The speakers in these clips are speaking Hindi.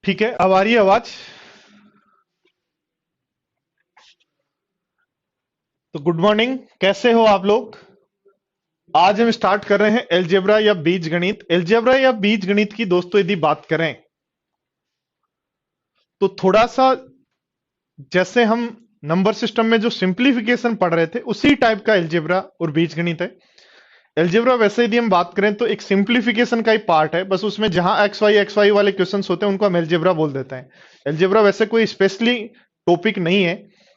ठीक है, अब आ रही है आवाज? तो गुड मॉर्निंग, कैसे हो आप लोग? आज हम स्टार्ट कर रहे हैं एलजेब्रा या बीजगणित। एलजेब्रा या बीजगणित की दोस्तों यदि बात करें तो थोड़ा सा जैसे हम नंबर सिस्टम में जो सिंप्लीफिकेशन पढ़ रहे थे उसी टाइप का एलजेब्रा और बीजगणित है। एलजेब्रा वैसे यदि हम बात करें तो एक सिंप्लीफिकेशन का ही पार्ट है, बस उसमें जहां एक्स वाई वाले क्वेश्चंस होते हैं उनको हम एलजेब्रा बोल देते हैं। एलजेब्रा वैसे कोई स्पेशली टॉपिक नहीं है।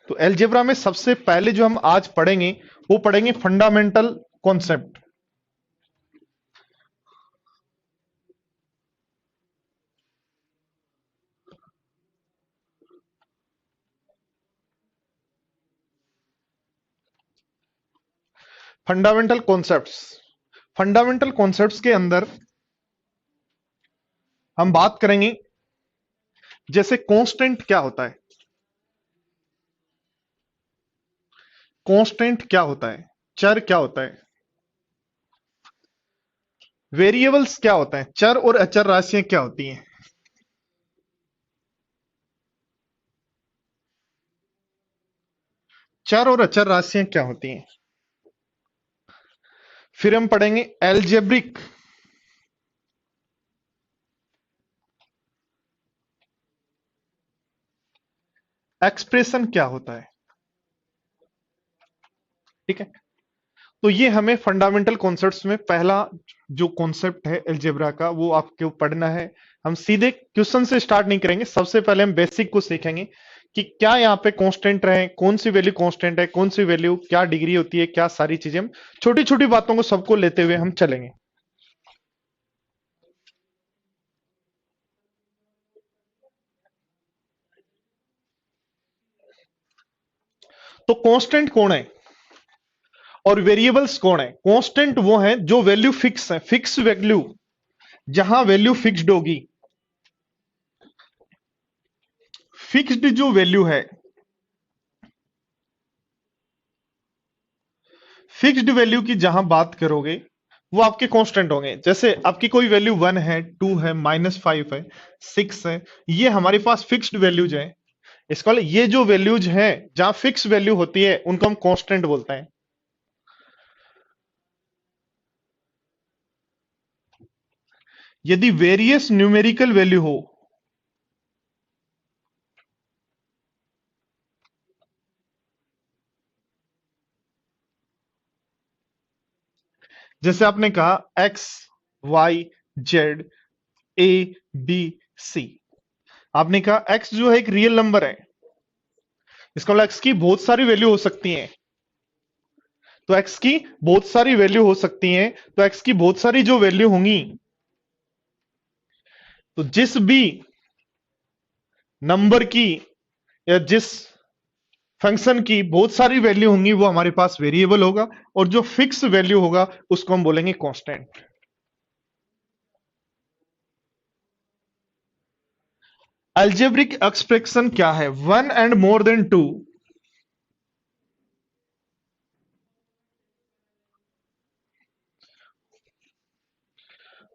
तो एलजेब्रा में सबसे पहले जो हम आज पढ़ेंगे वो पढ़ेंगे fundamental concept. Fundamental concepts, fundamental concepts के अंदर हम बात करेंगे जैसे कांस्टेंट क्या होता है, कांस्टेंट क्या होता है, चर क्या होता है, वेरिएबल्स क्या होता है, चर और अचर राशियां क्या होती हैं, चर और अचर राशियां क्या होती हैं। फिर हम पढ़ेंगे एल्जेब्रिक, एक्सप्रेशन क्या होता है। ठीक है, तो ये हमें फंडामेंटल कॉन्सेप्ट्स में पहला जो कॉन्सेप्ट है एल्जेब्रा का वो आपको पढ़ना है। हम सीधे क्वेश्चन से स्टार्ट नहीं करेंगे, सबसे पहले हम बेसिक को सीखेंगे कि क्या यहाँ पे कांस्टेंट रहे, कौन सी वैल्यू कांस्टेंट है, कौन सी वैल्यू क्या डिग्री होती है, क्या सारी चीजें हम छोटी छोटी बातों को सबको लेते हुए हम चलेंगे। तो कांस्टेंट कौन है और वेरिएबल्स कौन है? कांस्टेंट वो है जो वैल्यू फिक्स है, फिक्स वैल्यू, जहां वैल्यू फिक्स्ड होगी। फिक्स्ड जो वैल्यू है, फिक्स्ड वैल्यू की जहां बात करोगे वो आपके कांस्टेंट होंगे। जैसे आपकी कोई वैल्यू 1 है, 2 है, -5 है, 6 है, ये हमारे पास फिक्स्ड वैल्यूज है। इसका मतलब ये जो वैल्यूज हैं जहां फिक्स वैल्यू होती है उनको हम कांस्टेंट बोलते हैं। यदि वेरियस न्यूमेरिकल वैल्यू हो, जैसे आपने कहा एक्स, वाई, जेड, ए, बी, सी, आपने कहा एक्स जो है एक रियल नंबर है, इसका मतलब एक्स की बहुत सारी वैल्यू हो सकती हैं। तो एक्स की बहुत सारी वैल्यू हो सकती हैं, तो एक्स की बहुत सारी जो वैल्यू होंगी, तो जिस भी नंबर की या जिस फंक्शन की बहुत सारी वैल्यू होंगी वो हमारे पास वेरिएबल होगा, और जो फिक्स वैल्यू होगा उसको हम बोलेंगे कांस्टेंट। अलजेब्रिक एक्सप्रेशन क्या है? One and more than two,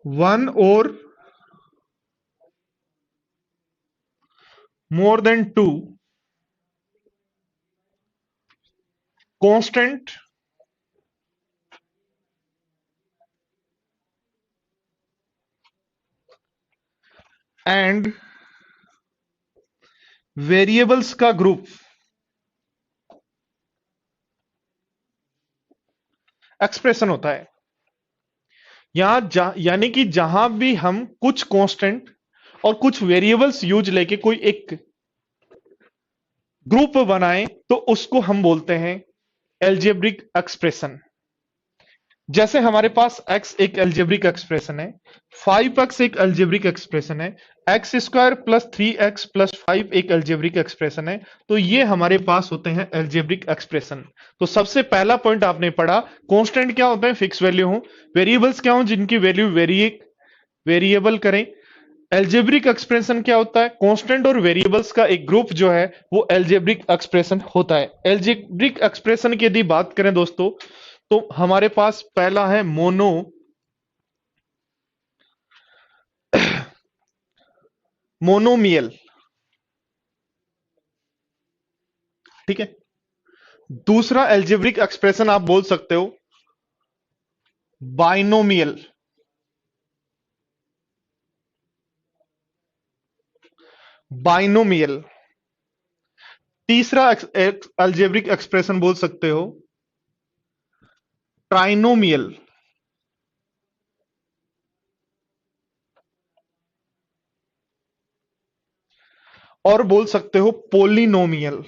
one और more than two constant and variables का ग्रुप एक्सप्रेशन होता है। यानी कि जहां भी हम कुछ कांस्टेंट और कुछ वेरिएबल्स यूज लेके कोई एक ग्रुप बनाएं तो उसको हम बोलते हैं एल्जेब्रिक एक्सप्रेशन। जैसे हमारे पास x एक एल्जेब्रिक एक्सप्रेशन है, 5x एक एल्जेब्रिक एक्सप्रेशन है, x square plus 3x plus 5 एक एल्जेब्रिक एक्सप्रेशन है। तो ये हमारे पास होते हैं एल्जेब्रिक एक्सप्रेशन। तो सबसे पहला पॉइंट आपने पढ़ा, कांस्टेंट क्या होते हैं? फिक्स वैल्यू हो। वेरिएबल्स क्या हो? जिनकी वैल्यू वेरिएबल करें। एल्जेब्रिक एक्सप्रेशन क्या होता है? कांस्टेंट और वेरिएबल्स का एक ग्रुप जो है वो एल्जेब्रिक एक्सप्रेशन होता है। एल्जेब्रिक एक्सप्रेशन की यदि बात करें दोस्तों, तो हमारे पास पहला है मोनोमियल। ठीक है। दूसरा एल्जेब्रिक एक्सप्रेशन आप बोल सकते हो बाइनोमियल। बाइनोमियल। तीसरा एल्जेब्रिक एक्सप्रेशन बोल सकते हो ट्राइनोमियल। और बोल सकते हो पोलिनोमियल।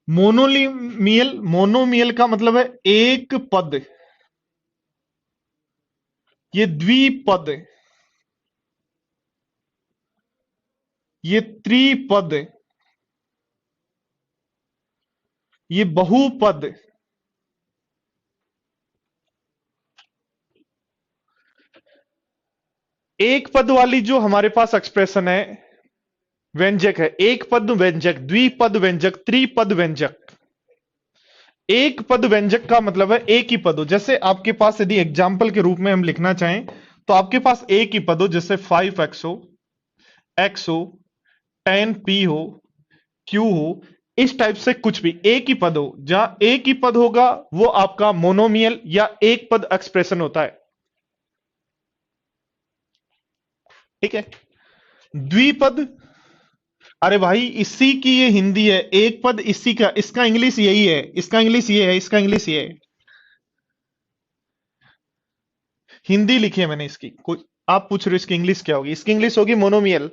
मोनोमियल का मतलब है एक पद। ये द्विपद। ये त्रिपद। ये बहुपद। एक पद वाली जो हमारे पास एक्सप्रेशन है व्यंजक है एक पद व्यंजक, द्विपद व्यंजक, त्रिपद व्यंजक। एक पद व्यंजक का मतलब है एक ही पद हो। जैसे आपके पास यदि एग्जाम्पल के रूप में हम लिखना चाहें तो आपके पास एक ही पद हो, जैसे 5x हो, x हो, 10p हो, q हो। इस टाइप से कुछ भी एक ही पद हो, जहां एक ही पद होगा वो आपका मोनोमियल या एक पद एक्सप्रेशन होता है। ठीक है। द्विपद, अरे भाई इसी की ये हिंदी है। एक पद इसी का, इसका इंग्लिश यही है, इसका इंग्लिश ये है, इसका इंग्लिश ये है। हिंदी लिखी है मैंने इसकी। कोई आप पूछ रहे हो इसकी इंग्लिश क्या होगी? इसकी इंग्लिश होगी मोनोमियल।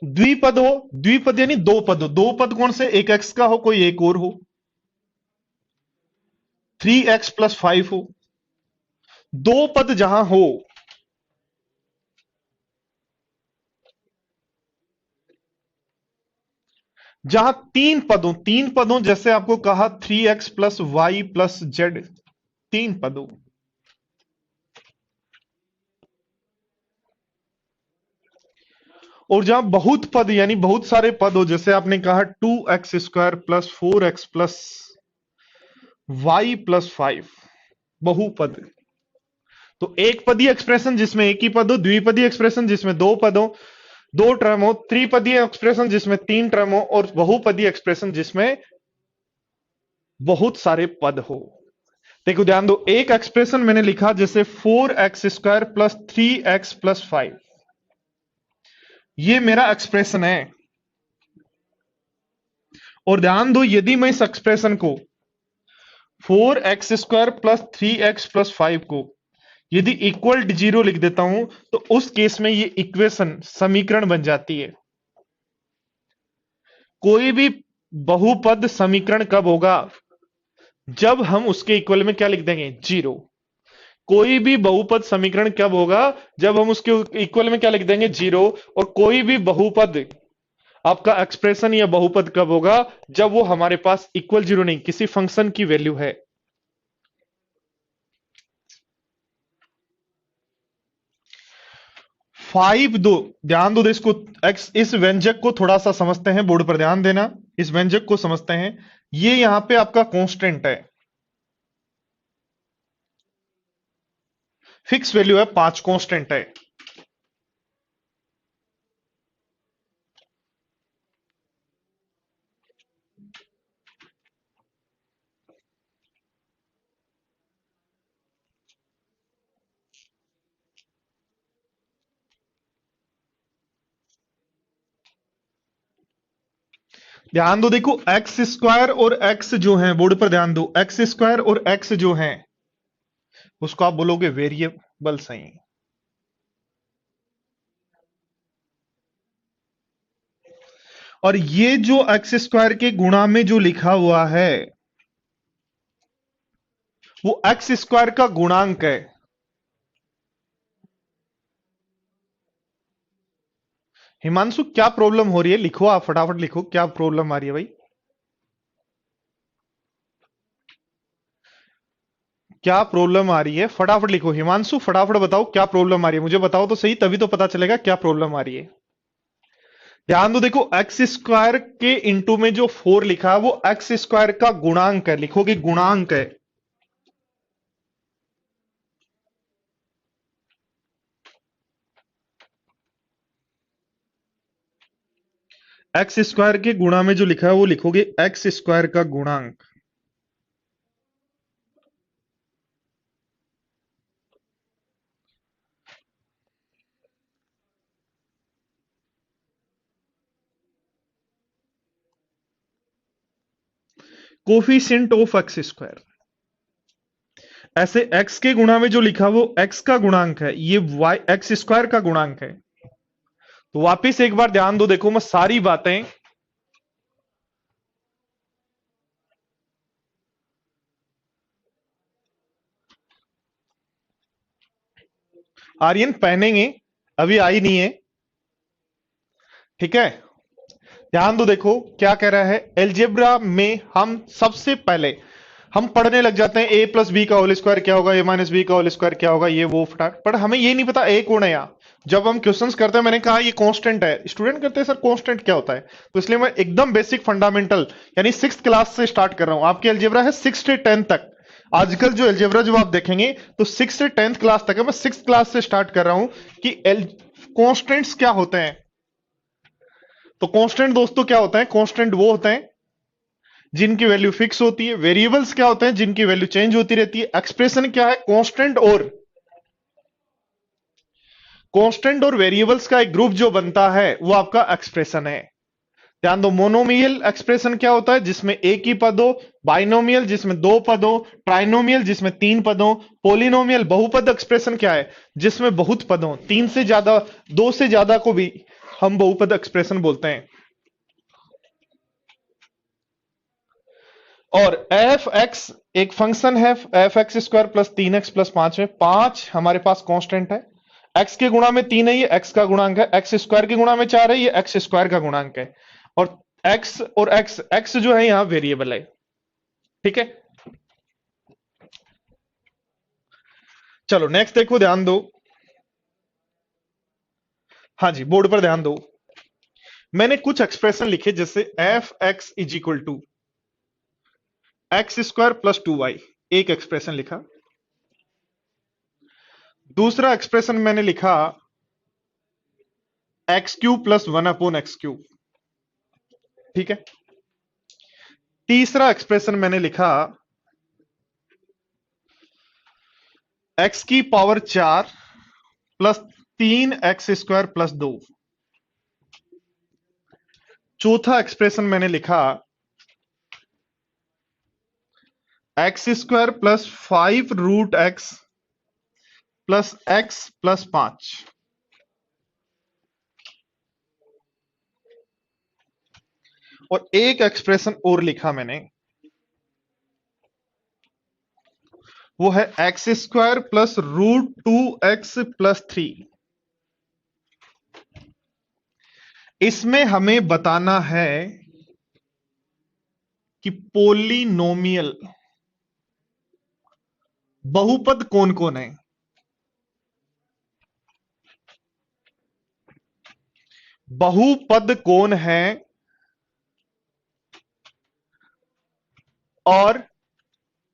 द्विपद हो, द्विपद यानी दो पद हो। दो पद कौन से? एक एक्स का हो, कोई एक और हो। 3x+5 हो। दो पद जहां हो, जहां तीन पदों जैसे आपको कहा 3x+y+z, तीन पदों। और जहां बहुत पद यानी बहुत सारे पद हो, जैसे आपने कहा 2x² + 4x+y+5, बहुपद। तो एक पदी एक्सप्रेशन जिसमें एक ही पद हो, द्विपदी एक्सप्रेशन जिसमें दो पद हो, दो टर्म हो, त्रिपदी एक्सप्रेशन जिसमें तीन टर्म हो, और बहुपदी एक्सप्रेशन जिसमें बहुत सारे पद हो। देखो ध्यान दो, एक एक्सप्रेशन मैंने लिखा जैसे 4x² + 3x+5, ये मेरा एक्सप्रेशन है। और ध्यान दो, यदि मैं इस एक्सप्रेशन को 4x² + 3x+5 को यदि इक्वल टू 0 लिख देता हूं तो उस केस में ये इक्वेशन समीकरण बन जाती है। कोई भी बहुपद समीकरण कब होगा? जब हम उसके इक्वल में क्या लिख देंगे? 0। कोई भी बहुपद समीकरण कब होगा? जब हम उसके इक्वल में क्या लिख देंगे? 0। और कोई भी बहुपद आपका एक्सप्रेशन या बहुपद कब होगा? जब वो हमारे पास इक्वल 0 नहीं, किसी फंक्शन की वैल्यू है। 5 दो, ध्यान दो इसको, एक्स, इस व्यंजक को थोड़ा सा समझते हैं, बोर्ड पर ध्यान देना। इस व्यंजक को समझते हैं। ये यहां पे आपका कांस्टेंट है, फिक्स वैल्यू है, 5 कांस्टेंट है। ध्यान दो, देखो x² और x जो है, बोर्ड पर ध्यान दो, x² और x जो है उसको आप बोलोगे वेरिएबल सही। और ये जो x² के गुणा में जो लिखा हुआ है वो x² का गुणांक है। हिमांशु क्या प्रॉब्लम हो रही है? लिखो, आप फटाफट लिखो, क्या प्रॉब्लम आ रही है भाई? क्या प्रॉब्लम आ रही है? फटाफट लिखो हिमांशु, फटाफट बताओ क्या प्रॉब्लम आ रही है। मुझे बताओ तो सही, तभी तो पता चलेगा क्या प्रॉब्लम आ रही है। ध्यान दो, देखो एक्स स्क्वायर के इंटू में जो 4 लिखा है वो एक्स स्क्वायर का गुणांक है, लिखोगे गुणांक है। एक्स स्क्वायर के गुणा में जो लिखा है वो लिखोगे एक्स स्क्वायर का गुणांक। Coefficient of x square. ऐसे x के गुणा में जो लिखा वो x का गुणांक है, ये y एक्स स्क्वायर का गुणांक है। तो वापिस एक बार ध्यान दो, देखो मैं सारी बातें आर्यन पहनेंगे, अभी आई नहीं है, ठीक है। ध्यान दो, देखो क्या कह रहा है, एलजेब्रा में हम सबसे पहले हम पढ़ने लग जाते हैं ए प्लस बी का होल स्क्वायर क्या होगा, ए माइनस बी का होल स्क्वायर क्या होगा, ये वो फटाक, पर हमें ये नहीं पता ए कौन है यहाँ। जब हम क्वेश्चंस करते हैं, मैंने कहा ये कांस्टेंट है, स्टूडेंट करते हैं सर कांस्टेंट क्या होता है, तो इसलिए मैं एकदम बेसिक फंडामेंटल यानी 6th क्लास से स्टार्ट कर रहा हूं। आपके अलजेब्रा है 6 से 10 तक। आजकल जो अलजेब्रा जो आप देखेंगे तो 6 से 10th क्लास तक है, मैं 6th क्लास से स्टार्ट कर रहा हूं कि कॉन्स्टेंट्स क्या होते हैं। तो कांस्टेंट दोस्तों क्या होता है, कांस्टेंट वो होते हैं जिनकी वैल्यू फिक्स होती है। वेरिएबल्स क्या होते हैं, जिनकी वैल्यू चेंज होती रहती है। एक्सप्रेशन क्या है, कांस्टेंट और वेरिएबल्स का एक ग्रुप जो बनता है वो आपका एक्सप्रेशन है। ध्यान दो, मोनोमियल एक्सप्रेशन क्या होता है, जिसमें एक ही पद हो। बाइनोमियल जिसमें दो पद हो। ट्राइनोमियल जिसमें तीन पद हो। पोलिनोमियल बहुपद एक्सप्रेशन क्या है, जिसमें बहुत पद हो, तीन से ज्यादा, दो से ज्यादा को भी हम बहुपद एक्सप्रेशन बोलते हैं। और एफ एक्स एक फंक्शन है, F x square plus 3x plus 5 में 5 हमारे पास कांस्टेंट है। एक्स के गुणा में 3 है, ये एक्स का गुणांक है। एक्स स्क्वायर के गुणा में 4 है, ये एक्स स्क्वायर का गुणांक है। और एक्स और एक्स एक्स जो है यहां वेरिएबल है, ठीक है। चलो नेक्स्ट देखो, ध्यान दो। हाँ जी, बोर्ड पर ध्यान दो। मैंने कुछ एक्सप्रेशन लिखे, जैसे F X is equal to X square plus 2y, एक एक्सप्रेशन लिखा। दूसरा एक्सप्रेशन मैंने लिखा एक्स क्यूब प्लस 1/x³, ठीक है। तीसरा एक्सप्रेशन मैंने लिखा एक्स की पावर 4 प्लस 3x² प्लस 2। चौथा एक्सप्रेशन मैंने लिखा x square plus 5√x plus x plus 5। और एक एक्सप्रेशन और लिखा मैंने, वो है x square plus √2x plus 3। इसमें हमें बताना है कि पोलिनोमियल बहुपद कौन कौन है। बहुपद कौन है और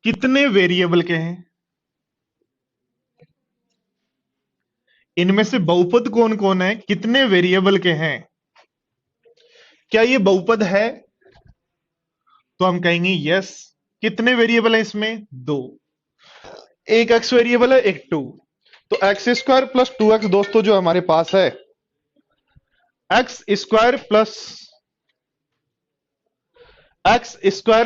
कितने वेरिएबल के हैं। इनमें से बहुपद कौन कौन है, कितने वेरिएबल के हैं। क्या ये बहुपद है, तो हम कहेंगे यस। कितने वेरिएबल है इसमें, दो, एक एक्स वेरिएबल है, एक टू। तो एक्स स्क्वायर प्लस 2x दोस्तों जो हमारे पास है, एक्स स्क्वायर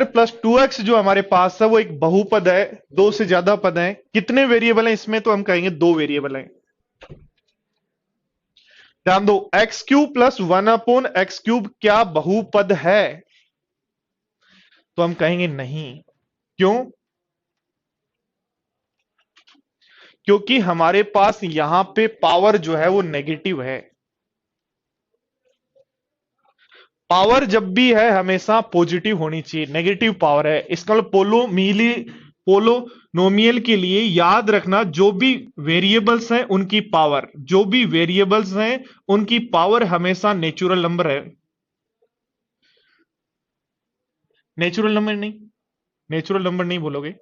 प्लस 2x जो हमारे पास है वो एक बहुपद है, दो से ज्यादा पद हैं। कितने वेरिएबल हैं इसमें, तो हम कहेंगे दो वेरिएबल हैं। ध्यान दो, x³ प्लस 1/x³ क्या बहुपद है, तो हम कहेंगे नहीं। क्यों, क्योंकि हमारे पास यहां पे पावर जो है वो नेगेटिव है। पावर जब भी है हमेशा पॉजिटिव होनी चाहिए, नेगेटिव पावर है, इसका मतलब पोलोनोमियल के लिए याद रखना, जो भी वेरिएबल्स हैं उनकी पावर, जो भी वेरिएबल्स हैं उनकी पावर हमेशा नेचुरल नंबर है। नेचुरल नंबर नहीं, नेचुरल नंबर नहीं बोलोगे,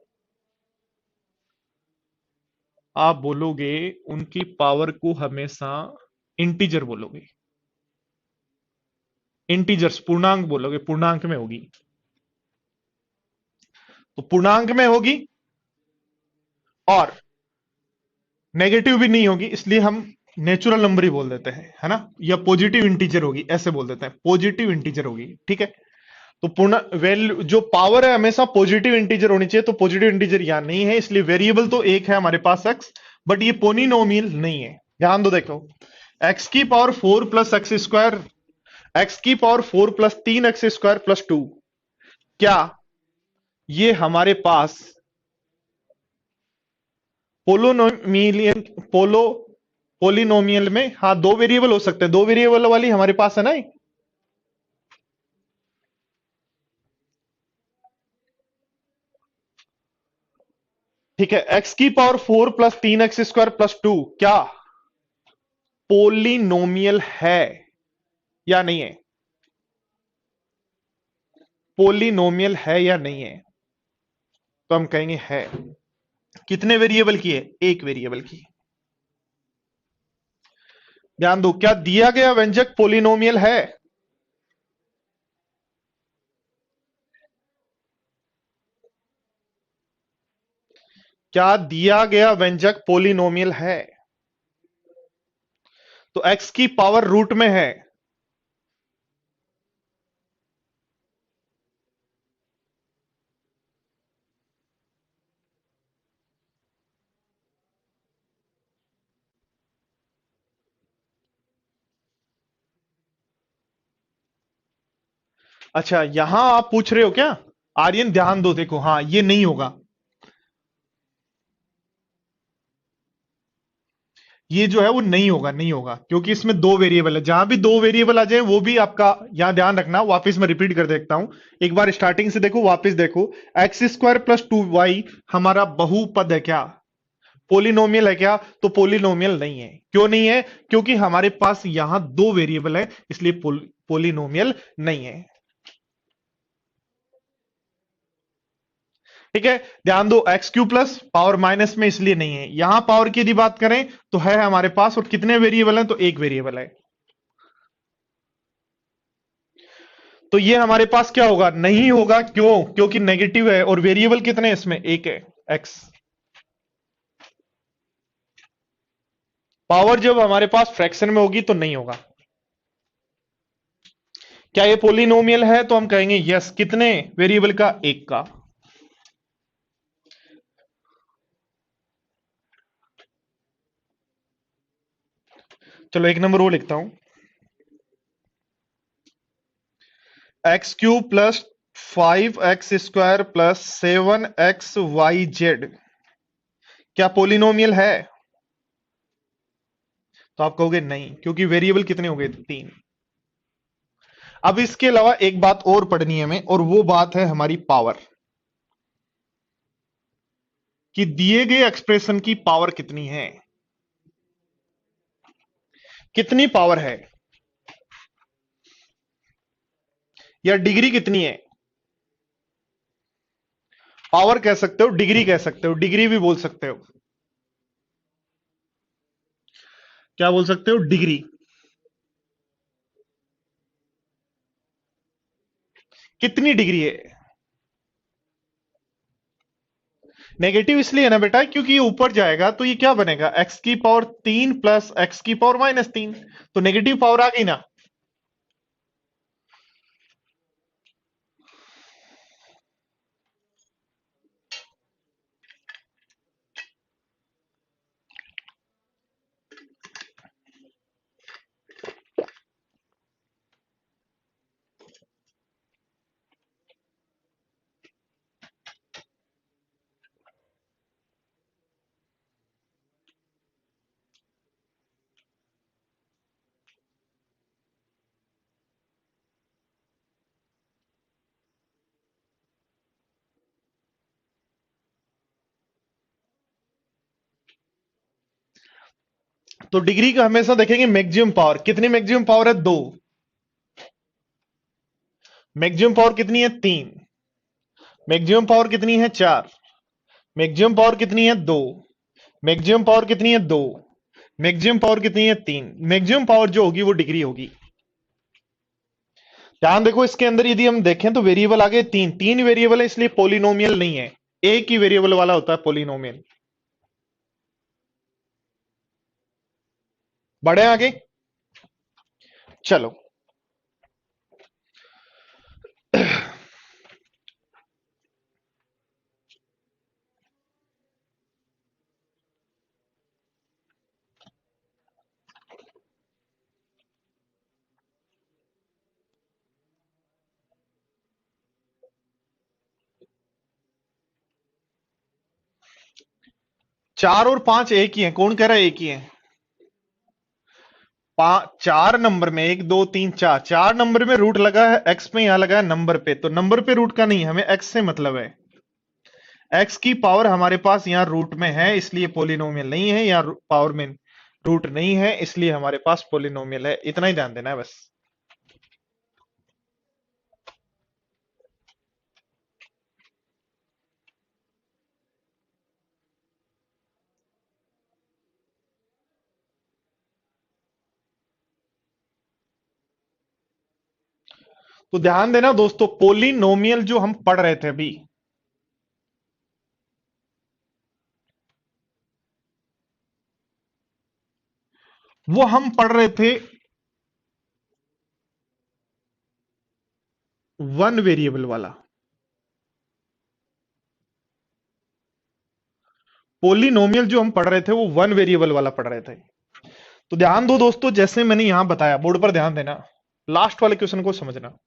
आप बोलोगे उनकी पावर को हमेशा इंटीजर बोलोगे, इंटीजर्स पूर्णांक बोलोगे, पूर्णांक में होगी। तो पूर्णांक में होगी और नेगेटिव भी नहीं होगी, इसलिए हम नेचुरल नंबर ही बोल देते हैं, है ना, या पॉजिटिव इंटीजर होगी ऐसे बोल देते हैं, पॉजिटिव इंटीजर होगी, ठीक है। तो पूर्ण वैल्यू जो पावर है हमेशा पॉजिटिव इंटीजर होनी चाहिए, तो पॉजिटिव इंटीजर यहां नहीं है, इसलिए वेरिएबल तो एक है हमारे पास एक्स, बट ये पोलिनोमियल नहीं है। ध्यान दो, देखो एक्स की power 4 plus x square, x की power 4 plus 3 x square plus 2, क्या ये हमारे पास पोलोनोमियल पोलो पोलिनोमियल में, हाँ दो वेरिएबल हो सकते हैं, दो वेरिएबल वाली हमारे पास है ना ये? ठीक है, एक्स की power 4 plus 3 x square plus 2 क्या पोलिनोमियल है या नहीं है? पोलिनोमियल है या नहीं है? तो हम कहेंगे है। कितने वेरिएबल की है? एक वेरिएबल की। ध्यान दो, क्या दिया गया व्यंजक पोलिनोमियल है? क्या दिया गया व्यंजक पोलिनोमियल है? तो एक्स की पावर रूट में है। अच्छा, यहां आप पूछ रहे हो क्या? आर्यन ध्यान दो, देखो हाँ ये नहीं होगा, ये जो है वो नहीं होगा, नहीं होगा, क्योंकि इसमें दो वेरिएबल है, जहां भी दो वेरिएबल आ जाए वो भी आपका यहां ध्यान रखना। वापस मैं रिपीट कर देखता हूं, एक बार स्टार्टिंग से देखो, वापस देखो, एक्स स्क्वायर प्लस 2 वाई हमारा बहुपद है क्या? पोलिनोमियल है क्या? तो पोलिनोमियल नहीं है। क्यों नहीं है? क्योंकि हमारे पास यहां दो वेरिएबल है, इसलिए पोलिनोमियल नहीं है। ठीक है, ध्यान दो, x Q plus power minus में इसलिए नहीं है, यहां पावर की यदि बात करें तो है हमारे पास, और कितने वेरिएबल हैं? तो एक वेरिएबल है। तो ये हमारे पास क्या होगा? नहीं होगा, क्यों? क्योंकि नेगेटिव है, और वेरिएबल कितने हैं इसमें? एक है, एक्स। पावर जब हमारे पास फ्रैक्शन में होगी तो नहीं होगा। क्या ये पोलिनोमियल है? तो हम कहेंगे यस। कितने वेरिएबल का? एक का। चलो एक नंबर वो लिखता हूं, X cube plus 5 X square plus 7 X Y Z क्या पोलिनोमियल है? तो आप कहोगे नहीं, क्योंकि वेरिएबल कितने हो गए? तीन। अब इसके अलावा एक बात और पढ़नी है हमें, और वो बात है हमारी पावर, कि दिए गए एक्सप्रेशन की पावर कितनी है, कितनी पावर है, या डिग्री कितनी है। पावर कह सकते हो, डिग्री कह सकते हो, डिग्री भी बोल सकते हो। क्या बोल सकते हो? डिग्री। कितनी डिग्री है? नेगेटिव इसलिए है ना बेटा, क्योंकि ये ऊपर जाएगा तो ये क्या बनेगा? एक्स की पावर 3 प्लस एक्स की पावर -3, तो नेगेटिव पावर आ गई ना। तो डिग्री का हमेशा देखेंगे मैक्सिमम पावर। कितनी मैक्सिमम पावर है? 2। मैक्सिमम पावर कितनी है? 3। मैक्सिमम पावर कितनी है? 4। मैक्सिमम पावर कितनी है? 2। मैक्सिमम पावर कितनी है? 2। मैक्सिमम पावर कितनी है? 3। मैक्सिमम पावर जो होगी वो डिग्री होगी। ध्यान देखो, इसके अंदर यदि हम देखें तो वेरिएबल आगे तीन तीन वेरिएबल है, इसलिए पॉलिनोमियल नहीं है। एक ही वेरिएबल वाला होता है पॉलिनोमियल। बढ़े आगे, चलो। चार और पांच एक ही है। कौन कह रहा है एक ही है? चार नंबर में, एक दो तीन चार, चार नंबर में रूट लगा है एक्स में, यहां लगा है नंबर पे, तो नंबर पे रूट का नहीं, हमें एक्स से मतलब है। एक्स की पावर हमारे पास यहां रूट में है, इसलिए पोलिनोमियल नहीं है। यहां पावर में रूट नहीं है, इसलिए हमारे पास पोलिनोमियल है। इतना ही ध्यान देना है बस। तो ध्यान देना दोस्तों, पोलिनोमियल जो हम पढ़ रहे थे अभी, वो हम पढ़ रहे थे वन वेरिएबल वाला। पोलिनोमियल जो हम पढ़ रहे थे वो वन वेरिएबल वाला पढ़ रहे थे। तो ध्यान दो दोस्तों, जैसे मैंने यहां बताया, बोर्ड पर ध्यान देना, लास्ट वाले क्वेश्चन को समझना।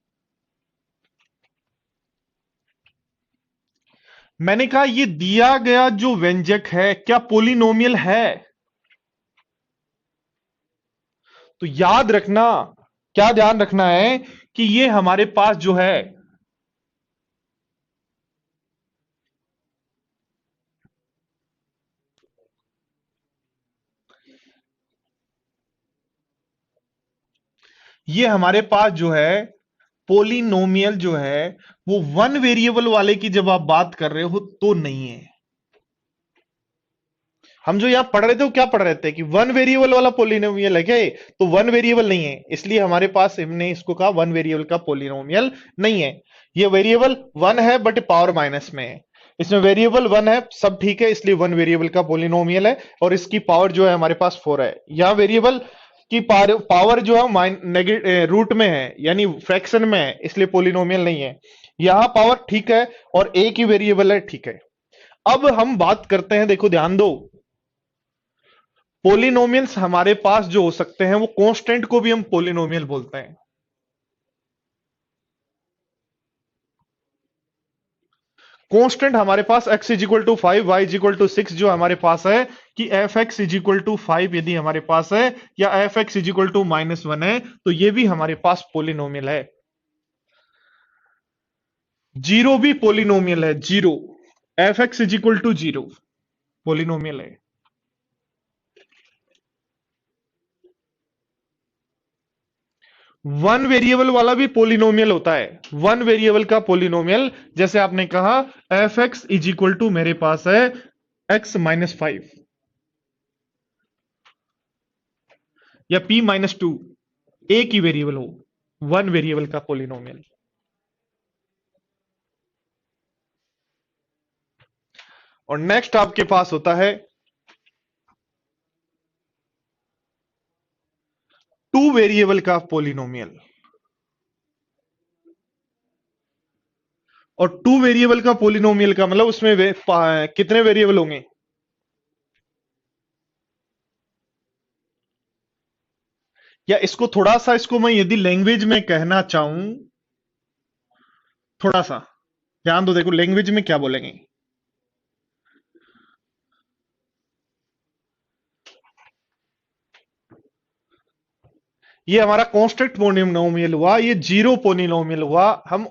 मैंने कहा ये दिया गया जो व्यंजक है क्या पोलिनोमियल है? तो याद रखना, क्या ध्यान रखना है कि ये हमारे पास जो है, ये हमारे पास जो है पोलिनोमियल जो है, वो वन वेरिएबल वाले की जब आप बात कर रहे हो तो नहीं है। हम जो यहां पढ़ रहे थे वो क्या पढ़ रहे थे कि वन वेरिएबल वाला पोलिनोमियल है क्या ये? तो वन वेरिएबल नहीं है, इसलिए हमारे पास हमने इसको कहा वन वेरिएबल का पोलिनोमियल नहीं है। ये वेरिएबल वन है बट पावर माइनस में है। इसमें वेरिएबल वन है, सब ठीक है, इसलिए वन वेरिएबल का पोलिनोमियल है। और इसकी पावर जो है हमारे पास 4 है। यहां वेरिएबल की पावर जो है रूट में है, यानी फ्रैक्शन में है, इसलिए पोलिनोमियल नहीं है। यहां पावर ठीक है और एक ही वेरिएबल है, ठीक है। अब हम बात करते हैं, देखो ध्यान दो, पोलिनोमियल्स हमारे पास जो हो सकते हैं वो कांस्टेंट को भी हम पोलिनोमियल बोलते हैं। कांस्टेंट हमारे पास x is equal to 5, y is equal to 6 जो हमारे पास है, कि F X is equal to 5 यदि हमारे पास है, या F X is equal to -1 है, तो ये भी हमारे पास पोलिनोमियल है। जीरो भी पोलिनोमियल है, zero, F X is equal to 0 polynomial है। वन वेरिएबल वाला भी पोलिनोमियल होता है। वन वेरिएबल का पोलिनोमियल, जैसे आपने कहा F X is equal to मेरे पास है x-5 या p-2, एक ही वेरिएबल हो, वन वेरिएबल का पोलिनोमियल। और नेक्स्ट आपके पास होता है टू वेरिएबल का पोलिनोमियल। और टू वेरिएबल का पोलिनोमियल का मतलब उसमें कितने वेरिएबल होंगे? या इसको थोड़ा सा, इसको मैं यदि लैंग्वेज में कहना चाहूं, थोड़ा सा ध्यान दो, देखो लैंग्वेज में क्या बोलेंगे। ये हमारा कांस्टेंट पोलिनोमियल हुआ, ये जीरो पोलिनोमियल हुआ। हम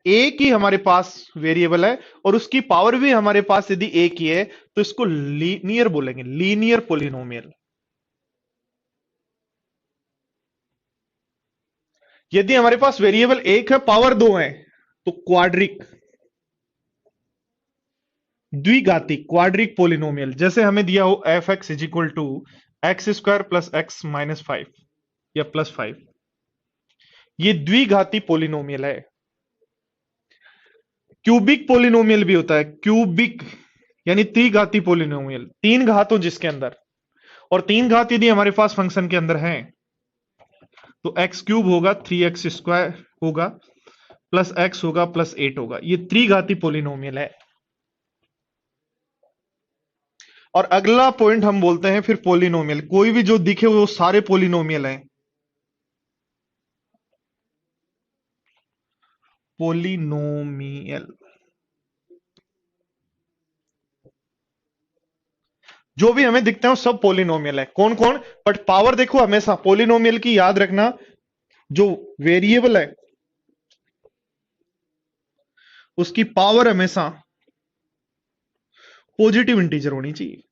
एक ही हमारे पास वेरिएबल है और उसकी पावर भी हमारे पास यदि एक ही है, तो इसको लीनियर बोलेंगे, लीनियर पोलिनोमियल। यदि हमारे पास वेरिएबल एक है, पावर दो है, तो क्वाड्रिक, द्विघाती क्वाड्रिक पोलिनोमियल, जैसे हमें दिया हो F X is equal to X square plus X minus 5 या प्लस 5, ये द्विघाती पोलिनोमियल है। क्यूबिक पोलिनोमियल भी होता है, क्यूबिक यानी त्रिघाती पोलिनोमियल, तीन घात हो जिसके अंदर, और तीन घात यदि हमारे पास फंक्शन के अंदर है तो एक्स क्यूब होगा, 3x स्क्वायर होगा, प्लस एक्स होगा, प्लस 8 होगा, ये त्रिघाती पोलिनोमियल है। और अगला पॉइंट हम बोलते हैं फिर पोलिनोमियल, कोई भी जो दिखे वो सारे पोलिनोमियल हैं। पोलिनोमियल जो भी हमें दिखते हैं सब पोलिनोमियल है। कौन कौन? बट पावर देखो हमेशा पोलिनोमियल की याद रखना, जो वेरिएबल है उसकी पावर हमेशा पॉजिटिव इंटीजर होनी चाहिए।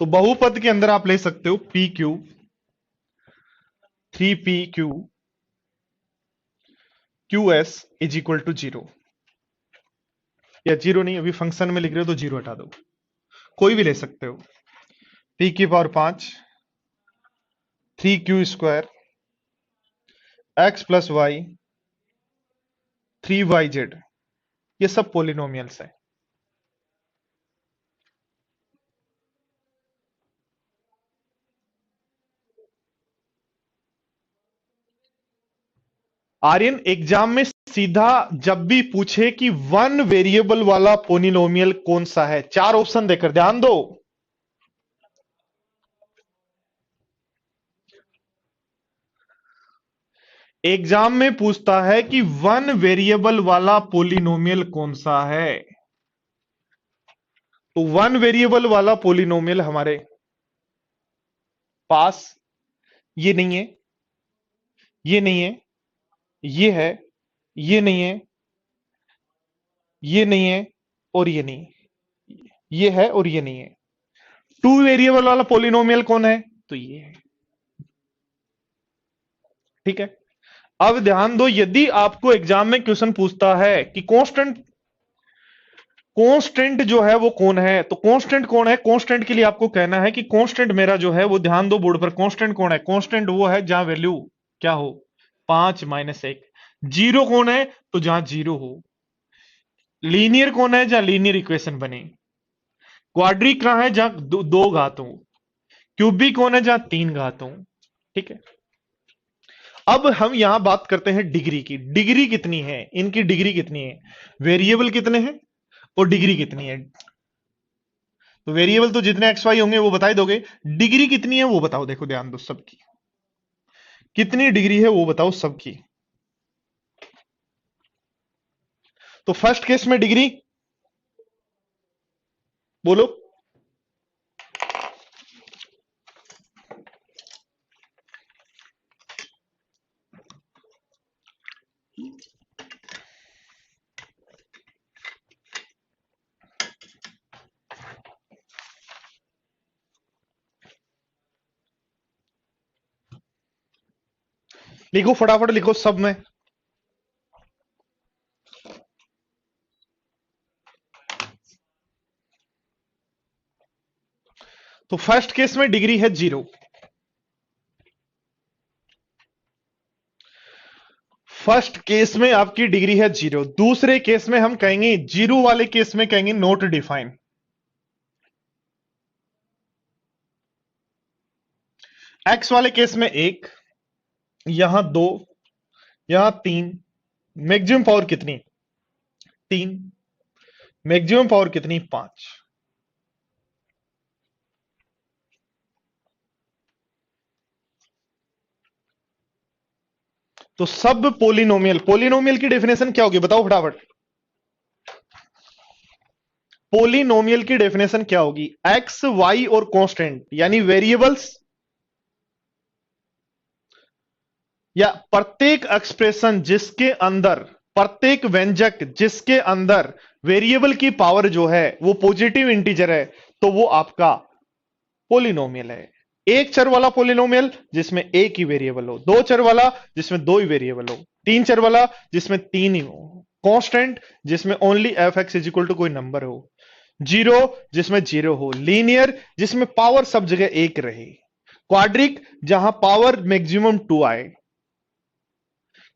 तो बहुपद के अंदर आप ले सकते हो P Q, 3p Q Q S is equal to 0, या 0 नहीं, अभी फंक्शन में लिख रहे हो तो 0 हटा दो, कोई भी ले सकते हो। p की power 5, 3q square, x plus Y, 3yz, ये सब पोलिनोमियल्स है। आर्यन एग्जाम में सीधा जब भी पूछे कि वन वेरिएबल वाला पोलिनोमियल कौन सा है, चार ऑप्शन देकर, ध्यान दो। एग्जाम में पूछता है कि वन वेरिएबल वाला पोलिनोमियल कौन सा है, तो वन वेरिएबल वाला पोलिनोमियल हमारे पास ये नहीं है, ये नहीं है, ये है, ये नहीं है, ये नहीं है, और ये नहीं, ये है और ये नहीं है। टू वेरिएबल वाला पोलिनोमियल कौन है? तो ये है। ठीक है, अब ध्यान दो, यदि आपको एग्जाम में क्वेश्चन पूछता है कि कांस्टेंट, कांस्टेंट जो है वो कौन है, तो कांस्टेंट कौन है, कांस्टेंट के लिए आपको कहना है कि कांस्टेंट मेरा जो है वो, ध्यान दो बोर्ड पर, कांस्टेंट कौन है? कांस्टेंट वो है जहां वैल्यू क्या हो, 5 माइनस 1। जीरो कौन है? तो जहां जीरो हो। लीनियर कौन है? जहां लीनियर इक्वेशन बने। क्वाड्रिक कहां है? जहां दो घात हो। क्यूबिक कौन है? जहां तीन घात हो। ठीक है, अब हम यहां बात करते हैं डिग्री की। डिग्री कितनी है इनकी? डिग्री कितनी है? वेरिएबल कितने हैं और डिग्री कितनी है? तो वेरिएबल तो जितने एक्स वाई होंगे वो बता ही दोगे, डिग्री कितनी है वो बताओ। देखो ध्यान दो, सबकी कितनी डिग्री है वो बताओ सबकी। तो फर्स्ट केस में डिग्री बोलो। लिखो फटाफट लिखो सब में। तो फर्स्ट केस में डिग्री है 0, फर्स्ट केस में आपकी डिग्री है 0। दूसरे केस में हम कहेंगे, जीरो वाले केस में कहेंगे नोट डिफाइन। एक्स वाले केस में 1, यहां 2, यहां 3, मैक्सिमम पावर कितनी? 3, मैक्सिमम पावर कितनी? 5। तो सब पोलिनोमियल, पोलिनोमियल की डेफिनेशन क्या होगी बताओ फटाफट। पोलिनोमियल की डेफिनेशन क्या होगी? एक्स वाई और कांस्टेंट यानी वेरिएबल्स, या प्रत्येक एक्सप्रेशन जिसके अंदर प्रत्येक व्यंजक जिसके अंदर वेरिएबल की पावर जो है वो पॉजिटिव इंटीजर है, तो वो आपका पोलिनोमियल है। एक चर वाला पोलिनोमियल जिसमें एक ही वेरिएबल हो, दो चर वाला जिसमें दो ही वेरिएबल हो, तीन चर वाला जिसमें तीन ही हो, कांस्टेंट जिसमें only F X is equal to कोई नंबर हो, जीरो जिसमें जीरो हो, लीनियर जिसमें पावर सब जगह एक रहे, क्वाड्रिक जहां पावर मैक्सिमम टू आए,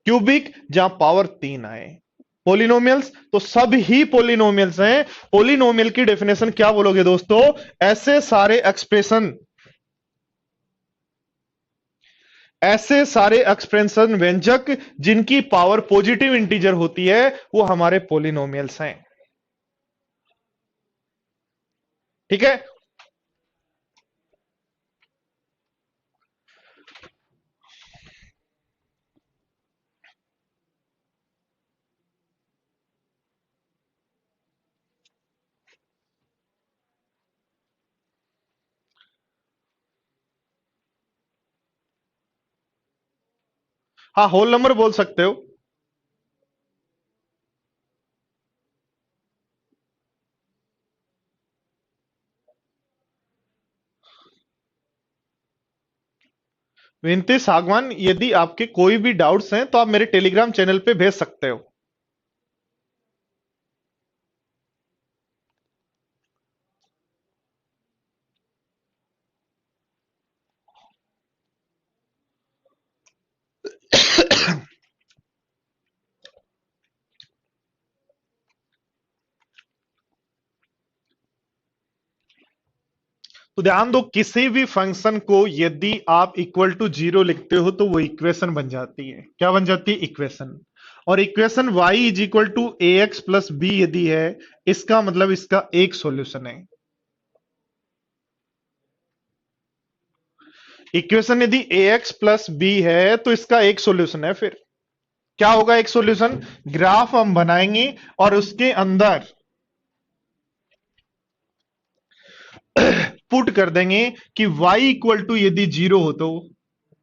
क्यूबिक जहां पावर तीन आए। पोलिनोमियल्स तो सब ही पोलिनोमियल्स हैं। पोलिनोमियल की डेफिनेशन क्या बोलोगे दोस्तों? ऐसे सारे एक्सप्रेशन व्यंजक जिनकी पावर पॉजिटिव इंटीजर होती है वो हमारे पोलिनोमियल्स हैं। ठीक है। हाँ, होल नंबर बोल सकते हो। विनती सागवान, यदि आपके कोई भी डाउट्स हैं तो आप मेरे टेलीग्राम चैनल पे भेज सकते हो। तो ध्यान दो, किसी भी फंक्शन को यदि आप इक्वल टू जीरो लिखते हो तो वो इक्वेशन बन जाती है। क्या बन जाती है? इक्वेशन। और equation y is equal to A X plus B यदि है, इसका मतलब इसका एक सॉल्यूशन है। इक्वेशन यदि ए एक्स प्लस बी है तो इसका एक सॉल्यूशन है। फिर क्या होगा एक सॉल्यूशन? ग्राफ हम बनाएंगे और उसके अंदर पुट कर देंगे कि y इक्वल टू यदि जीरो हो तो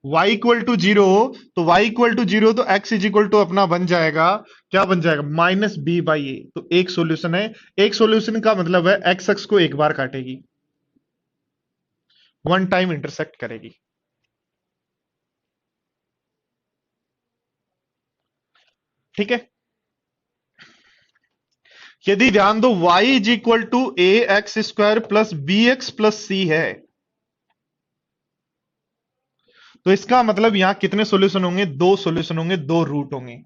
y इक्वल टू जीरो हो, तो y इक्वल टू जीरो तो x इज इक्वल टू अपना बन जाएगा, क्या बन जाएगा? माइनस बी बाई ए। तो एक सॉल्यूशन है। एक सॉल्यूशन का मतलब है x एक्स को एक बार काटेगी, वन टाइम इंटरसेक्ट करेगी। ठीक है। यदि ध्यान दो y is equal to A x square plus b x plus c है, तो इसका मतलब यहां कितने सॉल्यूशन होंगे? दो सॉल्यूशन होंगे, दो रूट होंगे।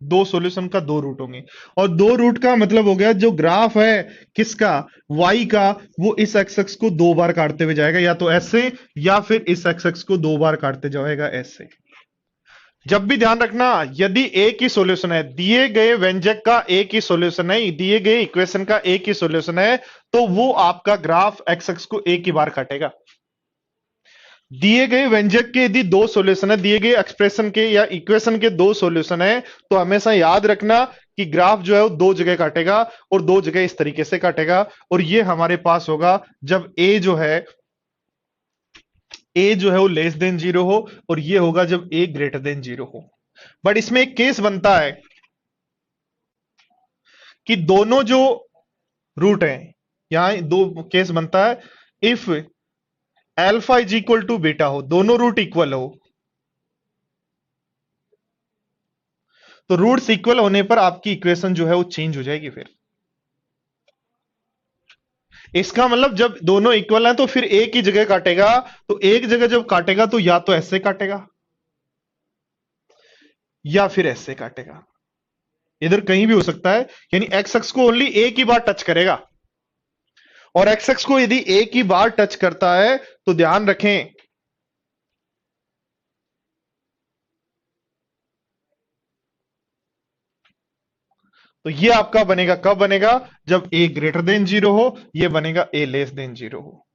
दो सॉल्यूशन का दो रूट होंगे। और दो रूट का मतलब हो गया जो ग्राफ है किसका? y का, वो इस एक्स एक्स को दो बार काटते हुए जाएगा, या तो ऐसे या फिर इस एक्स एक्स को दो बार काटते जाएगा ऐसे। जब भी ध्यान रखना, यदि एक ही सॉल्यूशन है, दिए गए व्यंजक का एक ही सॉल्यूशन है, दिए गए इक्वेशन का एक ही सॉल्यूशन है, तो वो आपका ग्राफ एक्स एक्स को एक ही बार काटेगा। दिए गए व्यंजक के यदि दो सॉल्यूशन है, दिए गए एक्सप्रेशन के या इक्वेशन के दो सॉल्यूशन है, तो हमेशा याद रखना कि ग्राफ जो है वो दो जगह काटेगा, और दो जगह इस तरीके से काटेगा। और ये हमारे पास होगा जब ए जो है वो लेस देन जीरो हो, और ये होगा जब ए ग्रेटर देन जीरो हो। बट इसमें एक केस बनता है कि दोनों जो रूट हैं, यहां दो केस बनता है। If alpha is equal to beta हो, दोनों रूट इक्वल हो, तो रूट्स इक्वल होने पर आपकी इक्वेशन जो है वो चेंज हो जाएगी। फिर इसका मतलब जब दोनों इक्वल हैं तो फिर एक ही जगह काटेगा। तो एक जगह जब काटेगा तो या तो ऐसे काटेगा या फिर ऐसे काटेगा, इधर कहीं भी हो सकता है। यानी एक्स एक्स को ओनली एक ही बार टच करेगा, और एक्स एक्स को यदि एक ही बार टच करता है तो ध्यान रखें, तो ये आपका बनेगा, कब बनेगा? जब ए ग्रेटर देन जीरो हो, ये बनेगा ए लेस देन जीरो हो।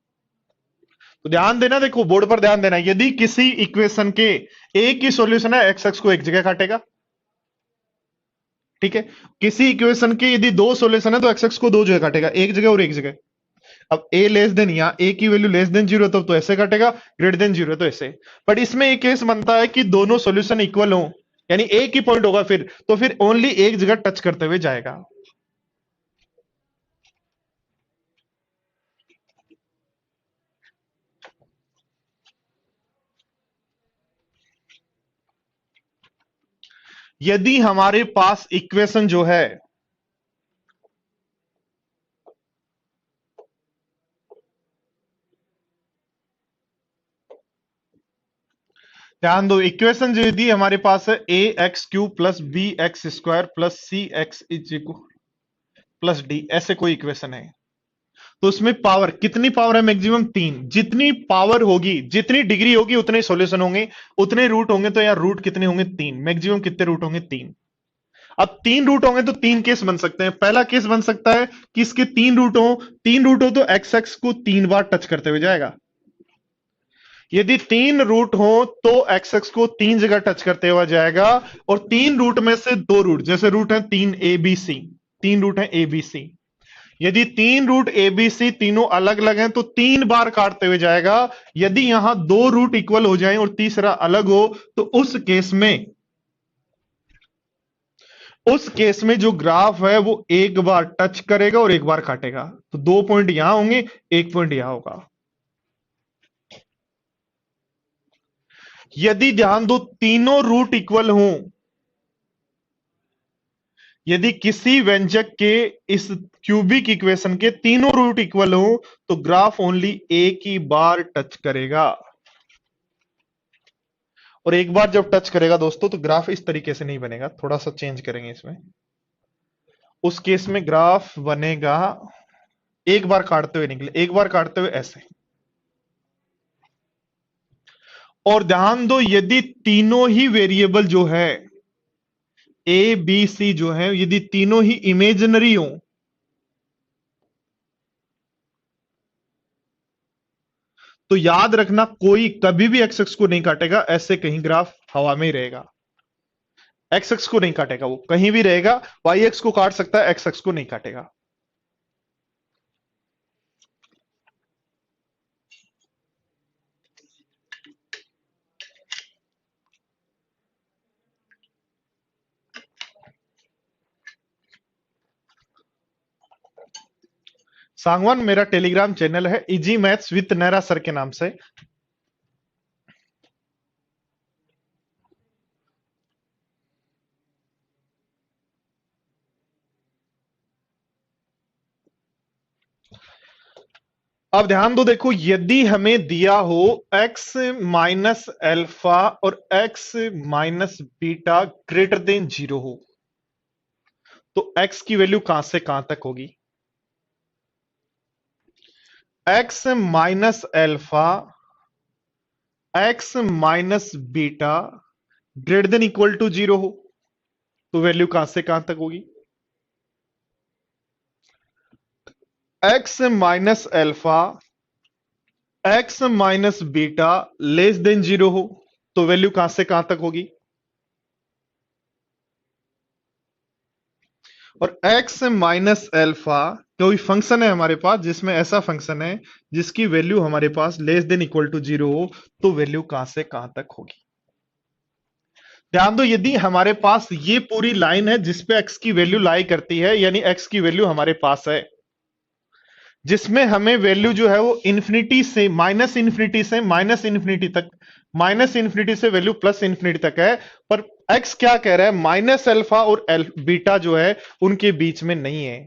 तो ध्यान देना, देखो बोर्ड पर ध्यान देना, यदि किसी इक्वेशन के एक ही सॉल्यूशन है, एक्स एक्स को एक जगह काटेगा। ठीक है। किसी इक्वेशन के यदि दो सॉल्यूशन है तो एक्स एक्स को दो जगह काटेगा, एक जगह और एक जगह। अब ए लेस देन, या ए की वैल्यू लेस देन जीरो तो ऐसे काटेगा, ग्रेटर देन जीरो तो ऐसे। बट इसमें एक केस बनता है कि दोनों सॉल्यूशन इक्वल हो, यानी एक ही पॉइंट होगा फिर, तो फिर ओनली एक जगह टच करते हुए जाएगा। यदि हमारे पास इक्वेशन जो है, ध्यान दो, इक्वेशन जो यदि हमारे पास है a x cube plus b x square plus c x is plus d, ऐसे कोई इक्वेशन है, तो उसमें पावर कितनी पावर है? मैक्सिमम 3। जितनी पावर होगी, जितनी डिग्री होगी, उतने सॉल्यूशन होंगे, उतने रूट होंगे। तो यार रूट कितने होंगे? 3। मैक्सिमम कितने रूट होंगे? 3। अब 3 रूट होंगे तो 3 केस बन सकते हैं। पहला केस बन सकता है कि इसके 3 रूट हो, 3 रूट हो तो एक्स एक्स को 3 बार टच करते हुए जाएगा। यदि 3 रूट हो तो एक्स एक्स को 3 जगह टच करते हुए जाएगा, और 3 रूट में से 2 रूट, जैसे रूट है 3 ए बी सी, 3 रूट है ए बी सी, यदि 3 रूट ए बी सी तीनों अलग अलग हैं तो 3 बार काटते हुए जाएगा। यदि यहां 2 रूट इक्वल हो जाएं और तीसरा अलग हो, तो उस केस में जो ग्राफ है वो एक बार टच करेगा और एक बार काटेगा। तो 2 पॉइंट यहां होंगे, 1 पॉइंट यहां होगा। यदि ध्यान दो, तीनों रूट इक्वल हों, यदि किसी व्यंजक के इस क्यूबिक इक्वेशन के तीनों रूट इक्वल हो, तो ग्राफ ओनली एक ही बार टच करेगा। और एक बार जब टच करेगा दोस्तों, तो ग्राफ इस तरीके से नहीं बनेगा, थोड़ा सा चेंज करेंगे इसमें। उस केस में ग्राफ बनेगा, एक बार काटते हुए निकले, एक बार काटते हुए ऐसे। और ध्यान दो, यदि तीनों ही वेरिएबल जो है ए बी सी जो है, यदि तीनों ही इमेजिनरी हो, तो याद रखना कोई कभी भी एक्स एक्स को नहीं काटेगा, ऐसे कहीं ग्राफ हवा में ही रहेगा। एक्स एक्स को नहीं काटेगा, वो कहीं भी रहेगा। वाई एक्स को काट सकता है, एक्स एक्स को नहीं काटेगा। सांगवान मेरा टेलीग्राम चैनल है, easy maths with Nehra sir के नाम से। अब ध्यान दो, देखो, यदि हमें दिया हो x माइनस एल्फा और x minus beta greater then 0 हो, तो x की वैल्यू कहां से कहां तक होगी? x minus alpha, x minus beta greater than equal to 0 हो, तो वैल्यू कहां से कहां तक होगी? x minus alpha, x minus beta less than 0 हो, तो वैल्यू कहां से कहां तक होगी? और x माइनस एल्फा कोई फंक्शन है हमारे पास, जिसमें ऐसा फंक्शन है जिसकी वैल्यू हमारे पास लेस देन इक्वल टू 0 हो, तो वैल्यू कहां से कहां तक होगी? ध्यान दो, यदि हमारे पास ये पूरी लाइन है जिसपे x की वैल्यू लाई करती है, यानी x की वैल्यू हमारे पास है, जिसमें हमें वैल्यू जो है वो इंफिनिटी से माइनस इंफिनिटी तक, माइनस इंफिनिटी से वैल्यू प्लस इंफिनिटी तक है। पर x क्या कह रहा है? माइनस अल्फा और बीटा जो है उनके बीच में नहीं है।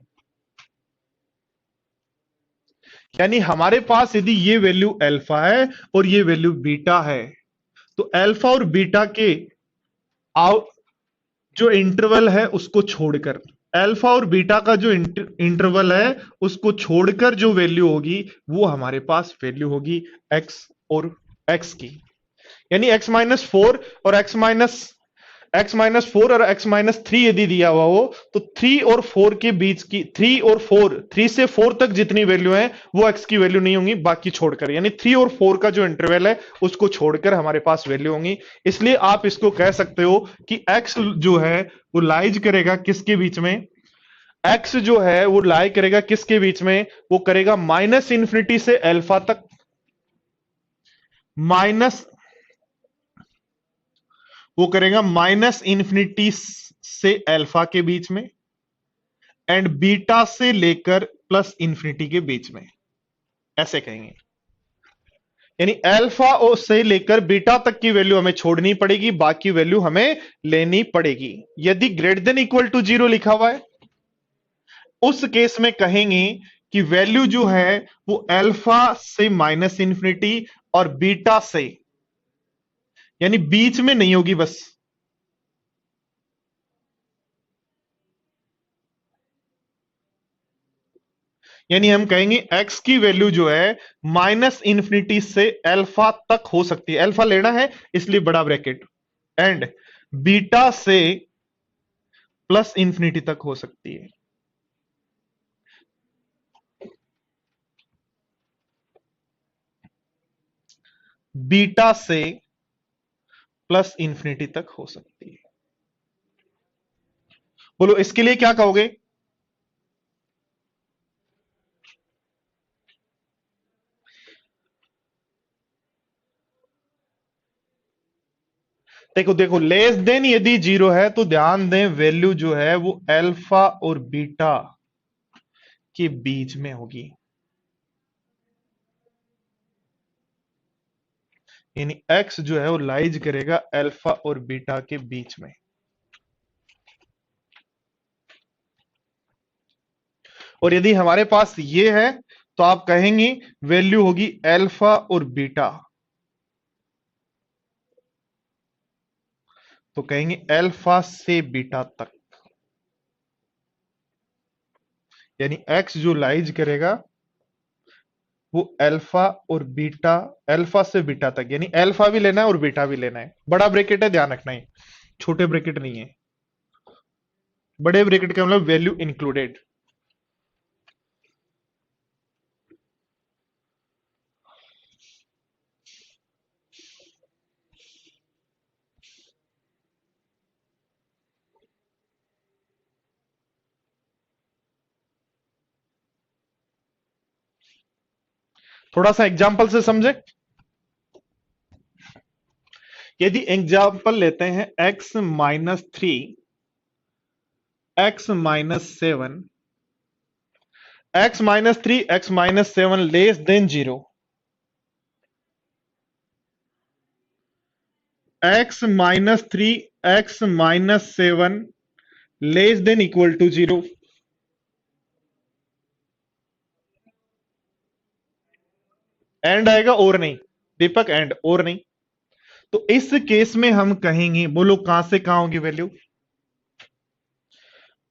यानी हमारे पास यदि ये वैल्यू अल्फा है और ये वैल्यू बीटा है, तो अल्फा और बीटा के आउट जो इंटरवल है उसको छोड़कर, अल्फा और बीटा का जो इंटरवल है उसको छोड़कर जो वैल्यू होगी, वो हमारे पास वैल्यू होगी एक्स और एक्स की। यानी एक्स माइनस फोर और एक्स माइनस थ्री यदि दिया हुआ हो, तो 3 और 4 के बीच की, 3 से 4 तक जितनी वैल्यू है वो एक्स की वैल्यू नहीं होंगी, बाकी छोड़कर, यानी 3 और 4 का जो इंटरवल है उसको छोड़कर हमारे पास वैल्यू होंगी। इसलिए आप इसको कह सकते हो कि एक्स जो है वो लाइज करेगा किसके बीच में? एक्स जो है वो लाई करेगा किसके बीच में? वो करेगा माइनस इंफिनिटी से अल्फा तक, माइनस वो करेगा माइनस इन्फिनिटी से अल्फा के बीच में एंड बीटा से लेकर प्लस इन्फिनिटी के बीच में, ऐसे कहेंगे। यानी अल्फा और से लेकर बीटा तक की वैल्यू हमें छोड़नी पड़ेगी, बाकी वैल्यू हमें लेनी पड़ेगी। यदि ग्रेटर देन इक्वल टू 0 लिखा हुआ है उस केस में कहेंगे कि वैल्यू जो है वो अल्फा से माइनस इन्फिनिटी और बीटा से, यानी बीच में नहीं होगी बस। यानी हम कहेंगे x की वैल्यू जो है माइनस इन्फिनिटी से अल्फा तक हो सकती है, अल्फा लेना है इसलिए बड़ा ब्रैकेट, एंड बीटा से प्लस इन्फिनिटी तक हो सकती है। बीटा से प्लस इन्फिनिटी तक हो सकती है। बोलो इसके लिए क्या कहोगे? देखो देखो, लेस देन यदि 0 है तो ध्यान दें वैल्यू जो है वो अल्फा और बीटा के बीच में होगी, यानी x जो है वो लाइज करेगा अल्फा और बीटा के बीच में। और यदि हमारे पास ये है तो आप कहेंगे वैल्यू होगी अल्फा और बीटा, तो कहेंगे अल्फा से बीटा तक, यानी x जो लाइज करेगा वो अल्फा और बीटा, अल्फा से बीटा तक, यानी अल्फा भी लेना है और बीटा भी लेना है। बड़ा ब्रैकेट है, ध्यान रखना है, छोटे ब्रैकेट नहीं है। बड़े ब्रैकेट का मतलब वैल्यू इंक्लूडेड। थोड़ा सा एग्जाम्पल से समझे। यदि एग्जाम्पल लेते हैं x minus 3, x minus 7, x minus 3, x minus 7 less than 0, x minus 3, x minus 7 less than equal to 0। End आएगा और नहीं दीपक, एंड और नहीं। तो इस केस में हम कहेंगे, बोलो कहां से कहां होगी वैल्यू?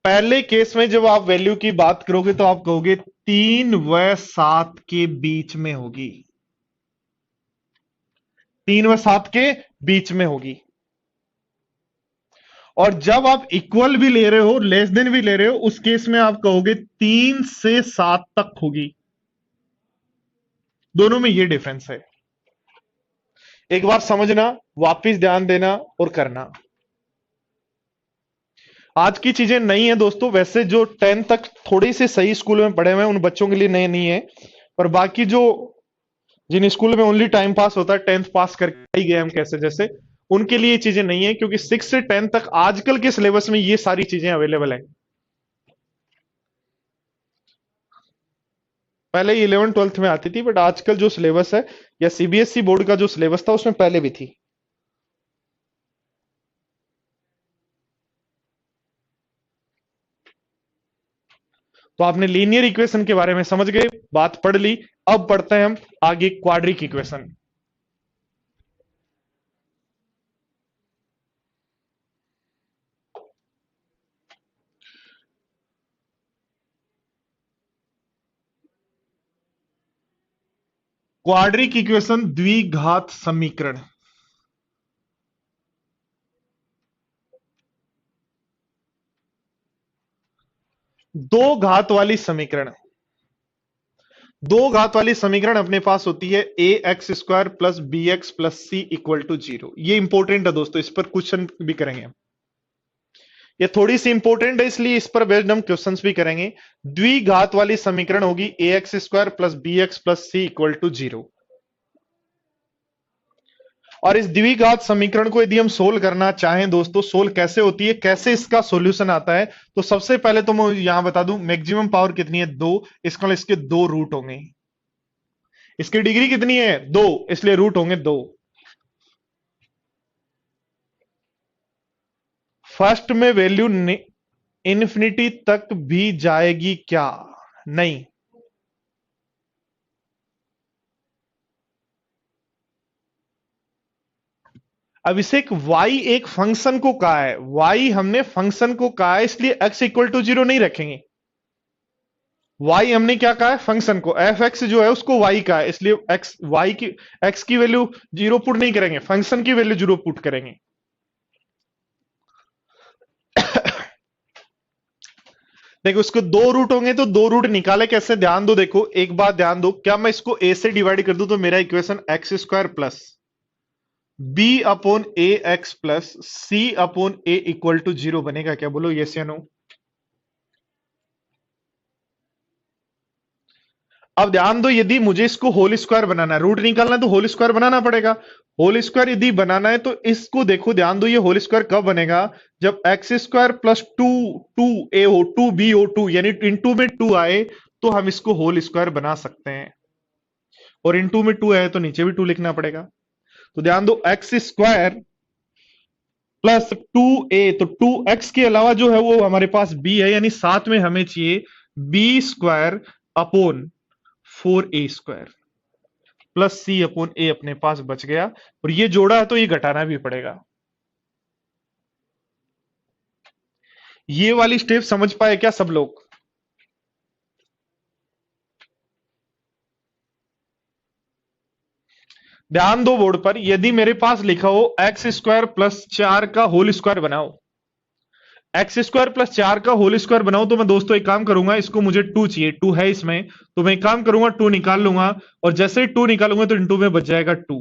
पहले केस में जब आप वैल्यू की बात करोगे तो आप कहोगे 3 व 7 के बीच में होगी, 3 व 7 के बीच में होगी। और जब आप इक्वल भी ले रहे हो, लेस देन भी ले रहे हो, उस केस में आप कहोगे 3 से 7 तक होगी। दोनों में ये डिफरेंस है। एक बार समझना, वापिस ध्यान देना और करना। आज की चीजें नई है दोस्तों, वैसे जो 10 तक थोड़ी सी सही स्कूल में पढ़े हुए हैं उन बच्चों के लिए नए नहीं है, पर बाकी जो जिन स्कूल में ओनली टाइम पास होता है, 10th पास करके ही गए हम कैसे जैसे, उनके लिए ये चीजें नहीं है, क्योंकि 6 से 10 तक आजकल के सिलेबस में ये सारी चीजें अवेलेबल है। पहले 11 12th में आती थी, बट आजकल जो सिलेबस है या सीबीएसई बोर्ड का जो सिलेबस था उसमें पहले भी थी। तो आपने लीनियर इक्वेशन के बारे में समझ गए, बात पढ़ ली। अब पढ़ते हैं हम आगे क्वाड्रिक इक्वेशन। क्वाड्रिक इक्वेशन द्विघात समीकरण। दो घात वाली समीकरण, दो घात वाली समीकरण अपने पास होती है a x square plus b x plus c equal to 0। ये इंपॉर्टेंट है दोस्तों, इस पर क्वेश्चन भी करेंगे हम। ये थोड़ी सी इंपॉर्टेंट है इसलिए इस पर बेस्ड हम क्वेश्चंस भी करेंगे। द्विघात वाली समीकरण होगी a x square plus b x plus c equal to 0। और इस द्विघात समीकरण को यदि हम सोल्व करना चाहें दोस्तों, सोल्व कैसे होती है, कैसे इसका सॉल्यूशन आता है, तो सबसे पहले तो मैं यहां बता दूं मैक्सिमम पावर कितनी है 2, इसका इसके 2 रूट होंगे। इसकी डिग्री कितनी है 2, इसलिए रूट होंगे 2। फर्स्ट में वैल्यू इन्फिनिटी तक भी जाएगी क्या? नहीं। अब इसे एक y एक फंक्शन को कहा है, y हमने फंक्शन को कहा है, इसलिए x इक्वल टू 0 नहीं रखेंगे। y हमने क्या कहा है फंक्शन को, एफ एक्स जो है उसको y का है, इसलिए x की वैल्यू 0 पुट नहीं करेंगे, फंक्शन की वैल्यू 0 पुट करेंगे। देखो इसको 2 रूट होंगे तो 2 रूट निकाले कैसे, ध्यान दो। देखो एक बात ध्यान दो, क्या मैं इसको a से डिवाइड कर दूं तो मेरा equation X square plus B upon A X plus C upon A equal to 0 बनेगा क्या? बोलो यस या नो। अब ध्यान दो, यदि मुझे इसको होल स्क्वायर बनाना है, रूट निकालना है तो होल स्क्वायर बनाना पड़ेगा। होल स्क्वायर यदि बनाना है तो इसको देखो ध्यान दो, ये होल स्क्वायर कब बनेगा? जब x square plus two two a हो, टू बी हो, टू यानी इनटू में 2 आए तो हम इसको होल स्क्वायर बना सकते हैं। और इनटू में 2 आए तो नीचे भी 2 लिखना पड़ेगा। तो ध्यान दो, एक्स स्क्वायर प्लस 2a, तो 2x के अलावा जो है वो हमारे पास b है, यानी साथ में हमें चाहिए b square upon 4a square plus C upon a अपने पास बच गया। और ये जोड़ा है तो ये घटाना भी पड़ेगा। ये वाली स्टेप समझ पाए क्या सब लोग? ध्यान दो बोर्ड पर, यदि मेरे पास लिखा हो एक्स स्क्वायर प्लस 4 का होल स्क्वायर बनाओ, एक्स स्क्वायर प्लस 4 का होल स्क्वायर बनाओ, तो मैं दोस्तों एक काम करूंगा, इसको मुझे 2 चाहिए, 2 है इसमें, तो मैं एक काम करूंगा 2 निकाल लूंगा, और जैसे ही 2 निकालूंगा तो इनटू में बच जाएगा 2।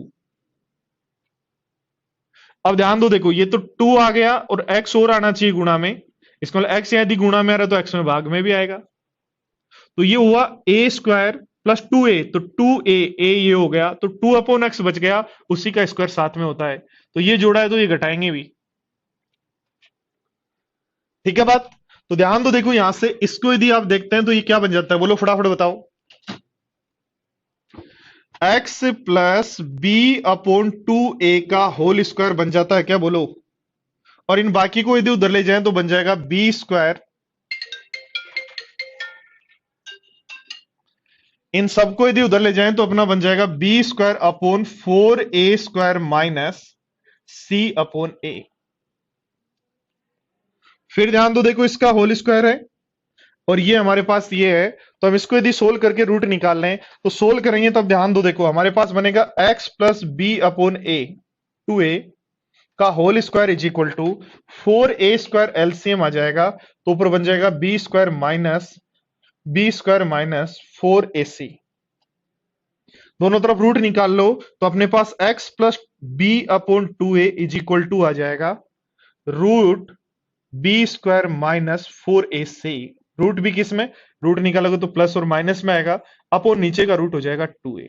अब ध्यान दो, देखो ये तो 2 आ गया और x और आना चाहिए गुणा में, इसका मतलब x यदि गुणा में आ रहा है तो x में भाग में भी आएगा। तो ये हुआ ए स्क्वायर प्लस 2a, तो 2a a ये हो गया, तो 2 अपॉन एक्स बच गया, उसी का स्क्वायर साथ में होता है, तो ये जोड़ा है तो ये घटाएंगे भी। ठीक है बात? तो ध्यान दो, देखो यहां से इसको यदि आप देखते हैं तो ये क्या बन जाता है, बोलो फटाफट बताओ। X plus B upon 2a का होल स्क्वायर बन जाता है क्या? बोलो। और इन बाकी को यदि उधर ले जाएं तो बन जाएगा बी स्क्वायर, इन सबको यदि उधर ले जाएं तो अपना बन जाएगा b square upon 4a square minus c upon a. फिर ध्यान दो, देखो इसका होल स्क्वायर है और ये हमारे पास ये है, तो हम इसको यदि सोल्व करके रूट निकाल लें तो सोल्व करेंगे, तब ध्यान दो, देखो हमारे पास बनेगा x plus B upon a, 2a का whole square is equal to 4a square, LCM आ जाएगा तो ऊपर बन जाएगा बी स्क्वायर माइनस 4ac। दोनों तरफ रूट निकाल लो तो अपने पास x plus B upon 2a is equal to आ जाएगा root B square minus 4ac। Root भी किस में, रूट निकालोगे तो प्लस और माइनस में आएगा, अपॉन नीचे का रूट हो जाएगा 2a।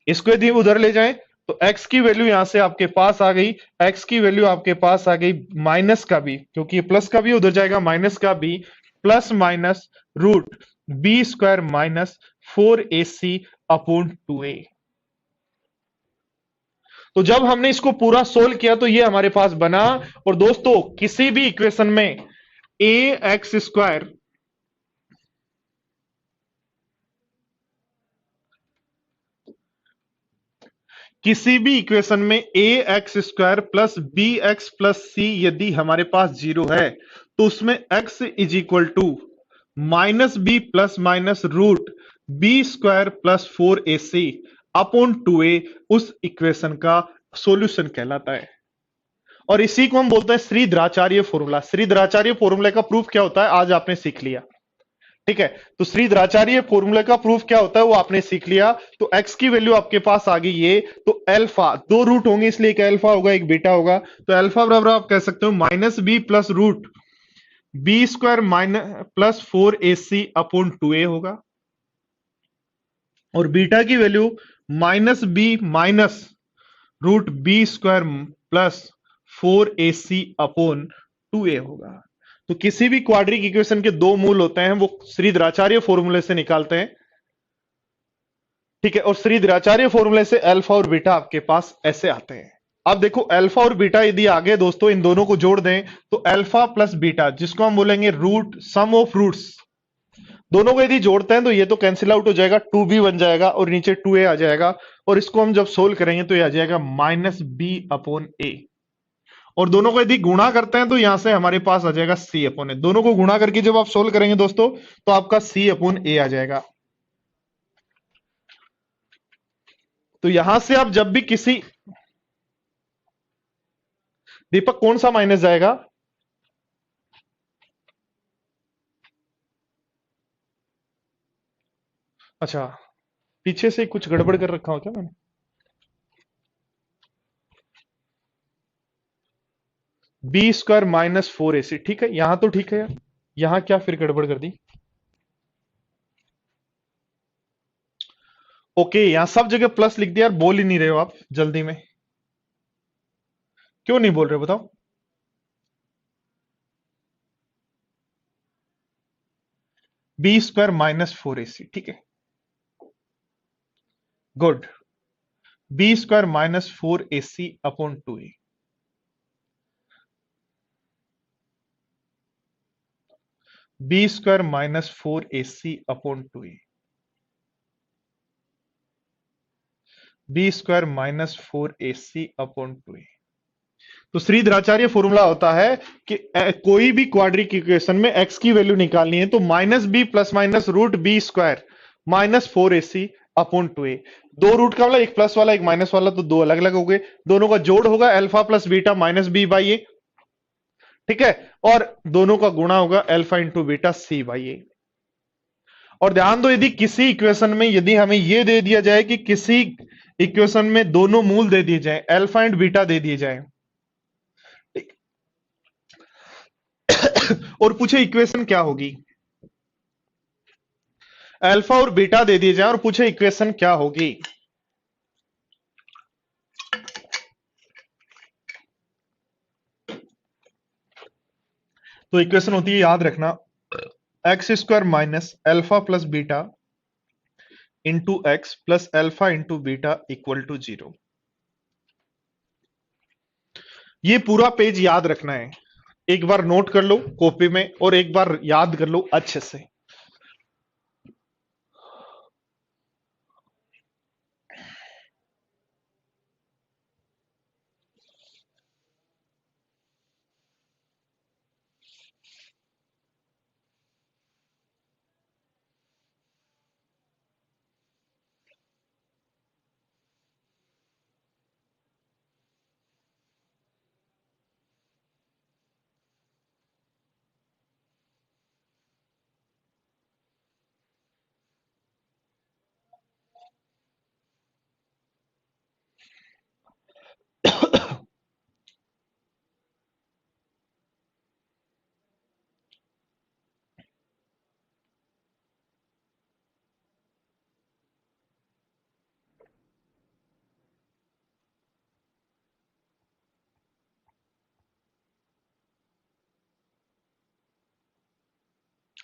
इसको यदि उधर ले जाएं तो x की वैल्यू यहां से आपके पास आ गई, x की वैल्यू आपके पास आ गई माइनस का भी, क्योंकि ये प्लस का भी उधर जाएगा माइनस का भी, plus minus root B square minus 4ac upon 2a। तो जब हमने इसको पूरा सोल्व किया तो ये हमारे पास बना। और दोस्तों किसी भी इक्वेशन में ए एक्स स्क्वायर किसी भी इक्वेशन में a x square plus b x plus c यदि हमारे पास 0 है तो उसमें x is equal to minus B plus minus root B square plus 4ac upon 2a उस इक्वेशन का सॉल्यूशन कहलाता है। और इसी को हम बोलते हैं श्रीधराचार्य फॉर्मूला। श्रीधराचार्य फॉर्मूले का प्रूफ क्या होता है आज आपने सीख लिया। ठीक है, तो श्रीधराचार्य फॉर्मूले का प्रूफ क्या होता है वो आपने सीख लिया। तो x की वैल्यू आपके पास आ गई ये, तो अल्फा, 2 रूट होंगे इसलिए एक अल्फा होगा एक बीटा होगा, तो अल्फा बराबर आप कह सकते हो minus B plus root B square minus plus 4ac upon 2a होगा। और बीटा की value minus B minus root B square plus 4ac upon 2a होगा। तो किसी भी क्वाड्रिक इक्वेशन के दो मूल होते हैं, वो श्रीधराचार्य फॉर्मूले से निकालते हैं, ठीक है। और श्रीधराचार्य फॉर्मूले से अल्फा और बीटा आपके पास ऐसे आते हैं। अब देखो अल्फा और बीटा यदि आगे दोस्तों इन दोनों को जोड़ दें तो अल्फा प्लस बीटा, जिसको हम बोलेंगे रूट सम ऑफ रूट्स, दोनों को यदि जोड़ते हैं तो ये तो कैंसिल आउट हो जाएगा, 2b बन जाएगा और नीचे 2a आ जाएगा। और इसको हम जब सोल्व करेंगे तो ये आ जाएगा -b/a। और दोनों को यदि गुणा करते हैं तो यहां से हमारे पास आ जाएगा c/a। दोनों को गुणा करके जब आप सोल्व करेंगे दोस्तों तो आपका c/a आ जाएगा। तो यहां से आप जब भी किसी, दीपक कौन सा माइनस जाएगा? अच्छा, पीछे से कुछ गड़बड़ कर रखा हो क्या मैंने? b² - 4ac, ठीक है, यहां तो ठीक है यार। यहां क्या फिर गड़बड़ कर दी? ओके, यहां सब जगह प्लस लिख दिया यार, बोल ही नहीं रहे हो आप जल्दी में, क्यों नहीं बोल रहे हो बताओ? b² - 4ac, ठीक है, good. b² - 4ac upon 2a। b² - 4ac upon 2a। b² - 4ac upon 2a। तो श्रीधराचार्य फॉर्मूला होता है कि कोई भी क्वाड्रिक इक्वेशन में x की वैल्यू निकालनी है तो -b plus minus root B square -4ac upon 2a। दो रूट का मतलब एक प्लस वाला एक माइनस वाला, तो दो अलग अलग हो गए। दोनों का जोड़ होगा अल्फा प्लस बीटा -b/a, ठीक है। और दोनों का गुणा होगा अल्फा इंटू बीटा c/a। और ध्यान दो, यदि किसी इक्वेशन में यदि हमें यह दे दिया जाए कि किसी इक्वेशन में दोनों मूल दे दिए जाए, अल्फा एंड बीटा दे दिए जाए, और पूछे इक्वेशन क्या होगी, अल्फा और बीटा दे दिए जाए और पूछे इक्वेशन क्या होगी, तो इक्वेशन होती है, याद रखना, x² minus alpha plus beta into X plus alpha into beta equal to 0। ये पूरा पेज याद रखना है, एक बार नोट कर लो कॉपी में और एक बार याद कर लो अच्छे से।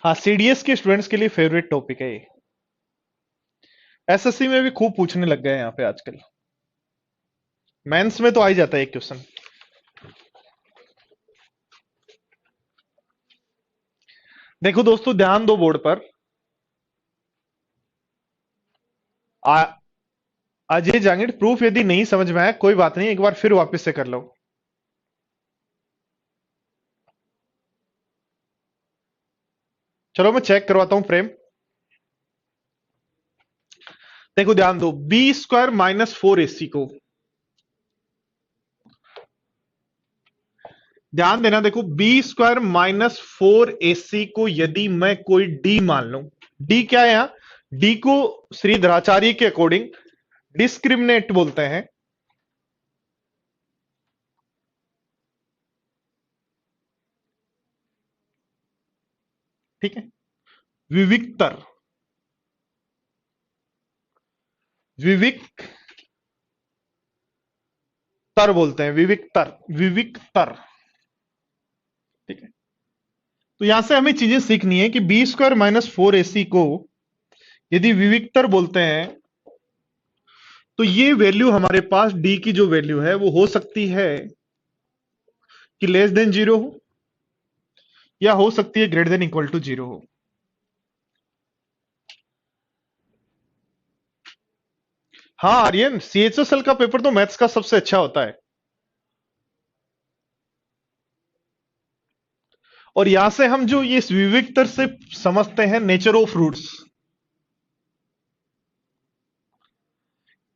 हाँ, सीडीएस के स्टूडेंट्स के लिए फेवरेट टॉपिक है ये, एसएससी में भी खूब पूछने लग गए हैं यहाँ पे आजकल, मेंस में तो आ ही जाता है एक क्वेश्चन। देखो दोस्तों ध्यान दो बोर्ड पर, अजय जांगिड़, प्रूफ यदि नहीं समझ में आया कोई बात नहीं, एक बार फिर वापस से कर लो। चलो मैं चेक करवाता हूं प्रेम। देखो ध्यान दो, b² - 4ac को, ध्यान देना, देखो b² - 4ac को यदि मैं कोई d मान लूं, d क्या है यहां, d को श्रीधराचार्य के अकॉर्डिंग डिस्क्रिमिनेट बोलते हैं, ठीक है, विविक्तर, विविक तर बोलते हैं, विविक्तर, विविक्तर। ठीक है। तो यहां से हमें चीजें सीखनी है कि बी स्क्वायर माइनस फोर ए सी को यदि विविक्तर बोलते हैं तो ये वैल्यू हमारे पास डी की जो वैल्यू है वो हो सकती है कि लेस देन जीरो हो, या हो सकती है greater than equal to zero हो। हाँ आर्यन, सीएचएसएल का पेपर तो मैथ्स का सबसे अच्छा होता है। और यहां से हम जो ये विविक्तर से समझते हैं नेचर ऑफ रूट्स,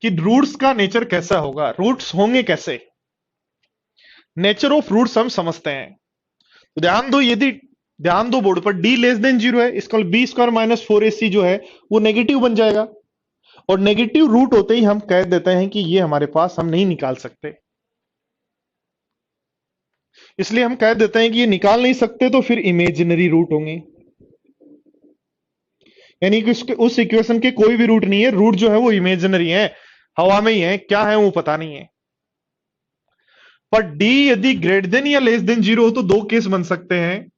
कि रूट्स का नेचर कैसा होगा, रूट्स होंगे कैसे, नेचर ऑफ रूट्स हम समझते हैं। तो ध्यान दो, यदि ध्यान दो बोर्ड पर डी लेस देन जीरो है, इसका बी स्क्वायर माइनस फोर ए सी जो है वो नेगेटिव बन जाएगा। और नेगेटिव रूट होते ही हम कह देते हैं कि ये हमारे पास हम नहीं निकाल सकते, इसलिए हम कह देते हैं कि ये निकाल नहीं सकते, तो फिर इमेजिनरी रूट होंगे। यानी कि उस इक्वेशन के कोई भी रूट नहीं है, रूट जो है वो इमेजिनरी है, हवा में ही है, क्या है वो पता नहीं है। पर डी यदि ग्रेटर देन या लेस देन जीरो हो तो दो केस बन सकते हैं।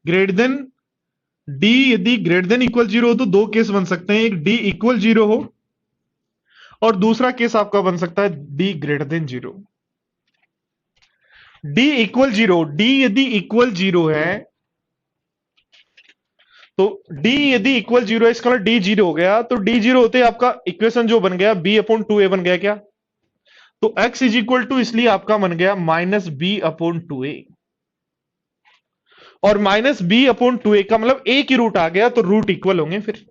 ग्रेटर देन, डी यदि ग्रेटर देन इक्वल जीरो हो तो दो केस बन सकते हैं, एक डी इक्वल जीरो हो और दूसरा केस आपका बन सकता है D greater than zero. D equal zero, D यदि इक्वल जीरो है तो डी यदि इक्वल जीरो है, इसका मतलब डी जीरो हो गया, तो डी जीरो होते ही आपका इक्वेशन जो बन गया बी अपॉन टू ए बन गया क्या। तो x इज इक्वल टू इसलिए आपका बन गया माइनस बी अपॉन टू ए। और माइनस बी अपॉन टू ए का मतलब ए की रूट आ गया, तो रूट इक्वल होंगे फिर।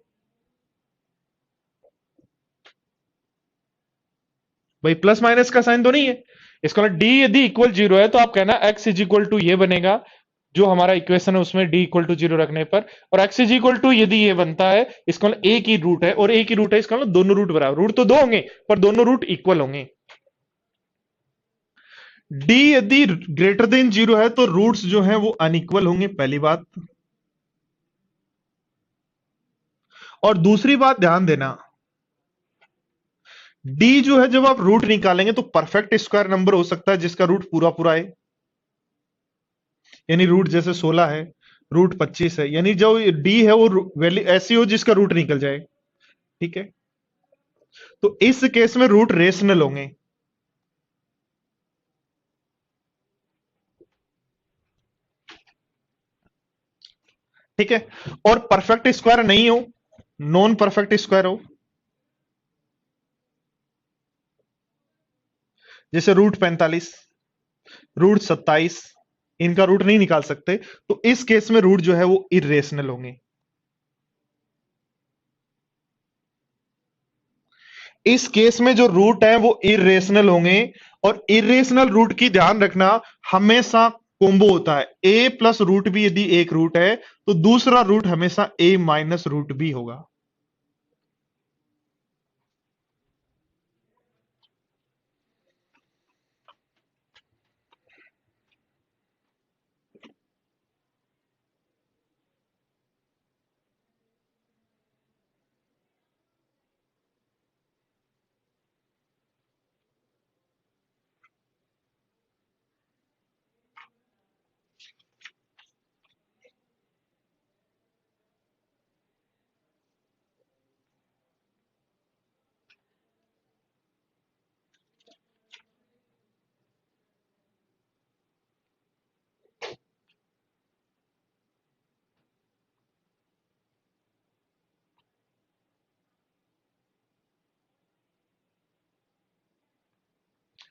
भाई प्लस माइनस का साइन तो नहीं है, इसका मतलब डी यदि इक्वल जीरो है तो आप कहना x इज इक्वल टू ये बनेगा, जो हमारा इक्वेशन है उसमें डी इक्वल टू जीरो रखने पर। और x इज इक्वल टू यदि ये बनता है, इसका मतलब ए की रूट है, और ए की रूट है, इसका मतलब दोनों रूट बराबर, रूट तो दो होंगे पर दोनों रूट इक्वल होंगे। डी यदि ग्रेटर देन जीरो है तो रूट्स जो है वो अनइक्वल होंगे, पहली बात। और दूसरी बात ध्यान देना, डी जो है जब आप रूट निकालेंगे तो परफेक्ट स्क्वायर नंबर हो सकता है जिसका रूट पूरा पूरा है, यानी रूट जैसे 16 है, रूट 25 है, यानी जो डी है वो वैल्यू ऐसी हो जिसका रूट निकल जाए। ठीक है। तो इस केस में रूट रेशनल होंगे। ठीक है। और परफेक्ट स्क्वायर नहीं हो, नॉन परफेक्ट स्क्वायर हो, जैसे रूट 45, रूट 27, इनका रूट नहीं निकाल सकते, तो इस केस में रूट जो है वो इरेशनल होंगे। इस केस में जो रूट है वो इरेशनल होंगे। और इरेशनल रूट की ध्यान रखना, हमेशा कॉम्बो होता है, ए प्लस रूट भी यदि एक रूट है तो दूसरा रूट हमेशा ए माइनस रूट भी होगा।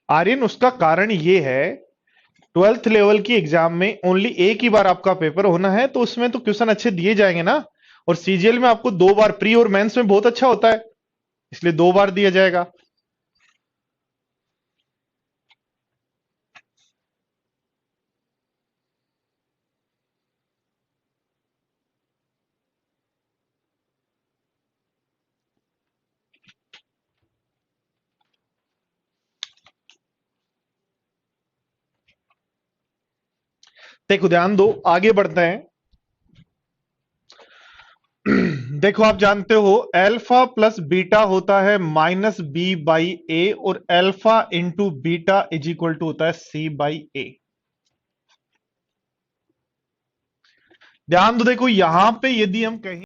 आर्यन, उसका कारण यह है, ट्वेल्थ लेवल की एग्जाम में ओनली एक ही बार आपका पेपर होना है, तो उसमें तो क्वेश्चन अच्छे दिए जाएंगे ना। और सीजीएल में आपको दो बार, प्री और मेंस में बहुत अच्छा होता है, इसलिए दो बार दिया जाएगा। देखो ध्यान दो, आगे बढ़ते हैं। देखो आप जानते हो अल्फा प्लस बीटा होता है माइनस बी बाई ए, और alpha into beta is equal to होता है सी बाई ए। ध्यान दो, देखो यहां पे यदि हम कहें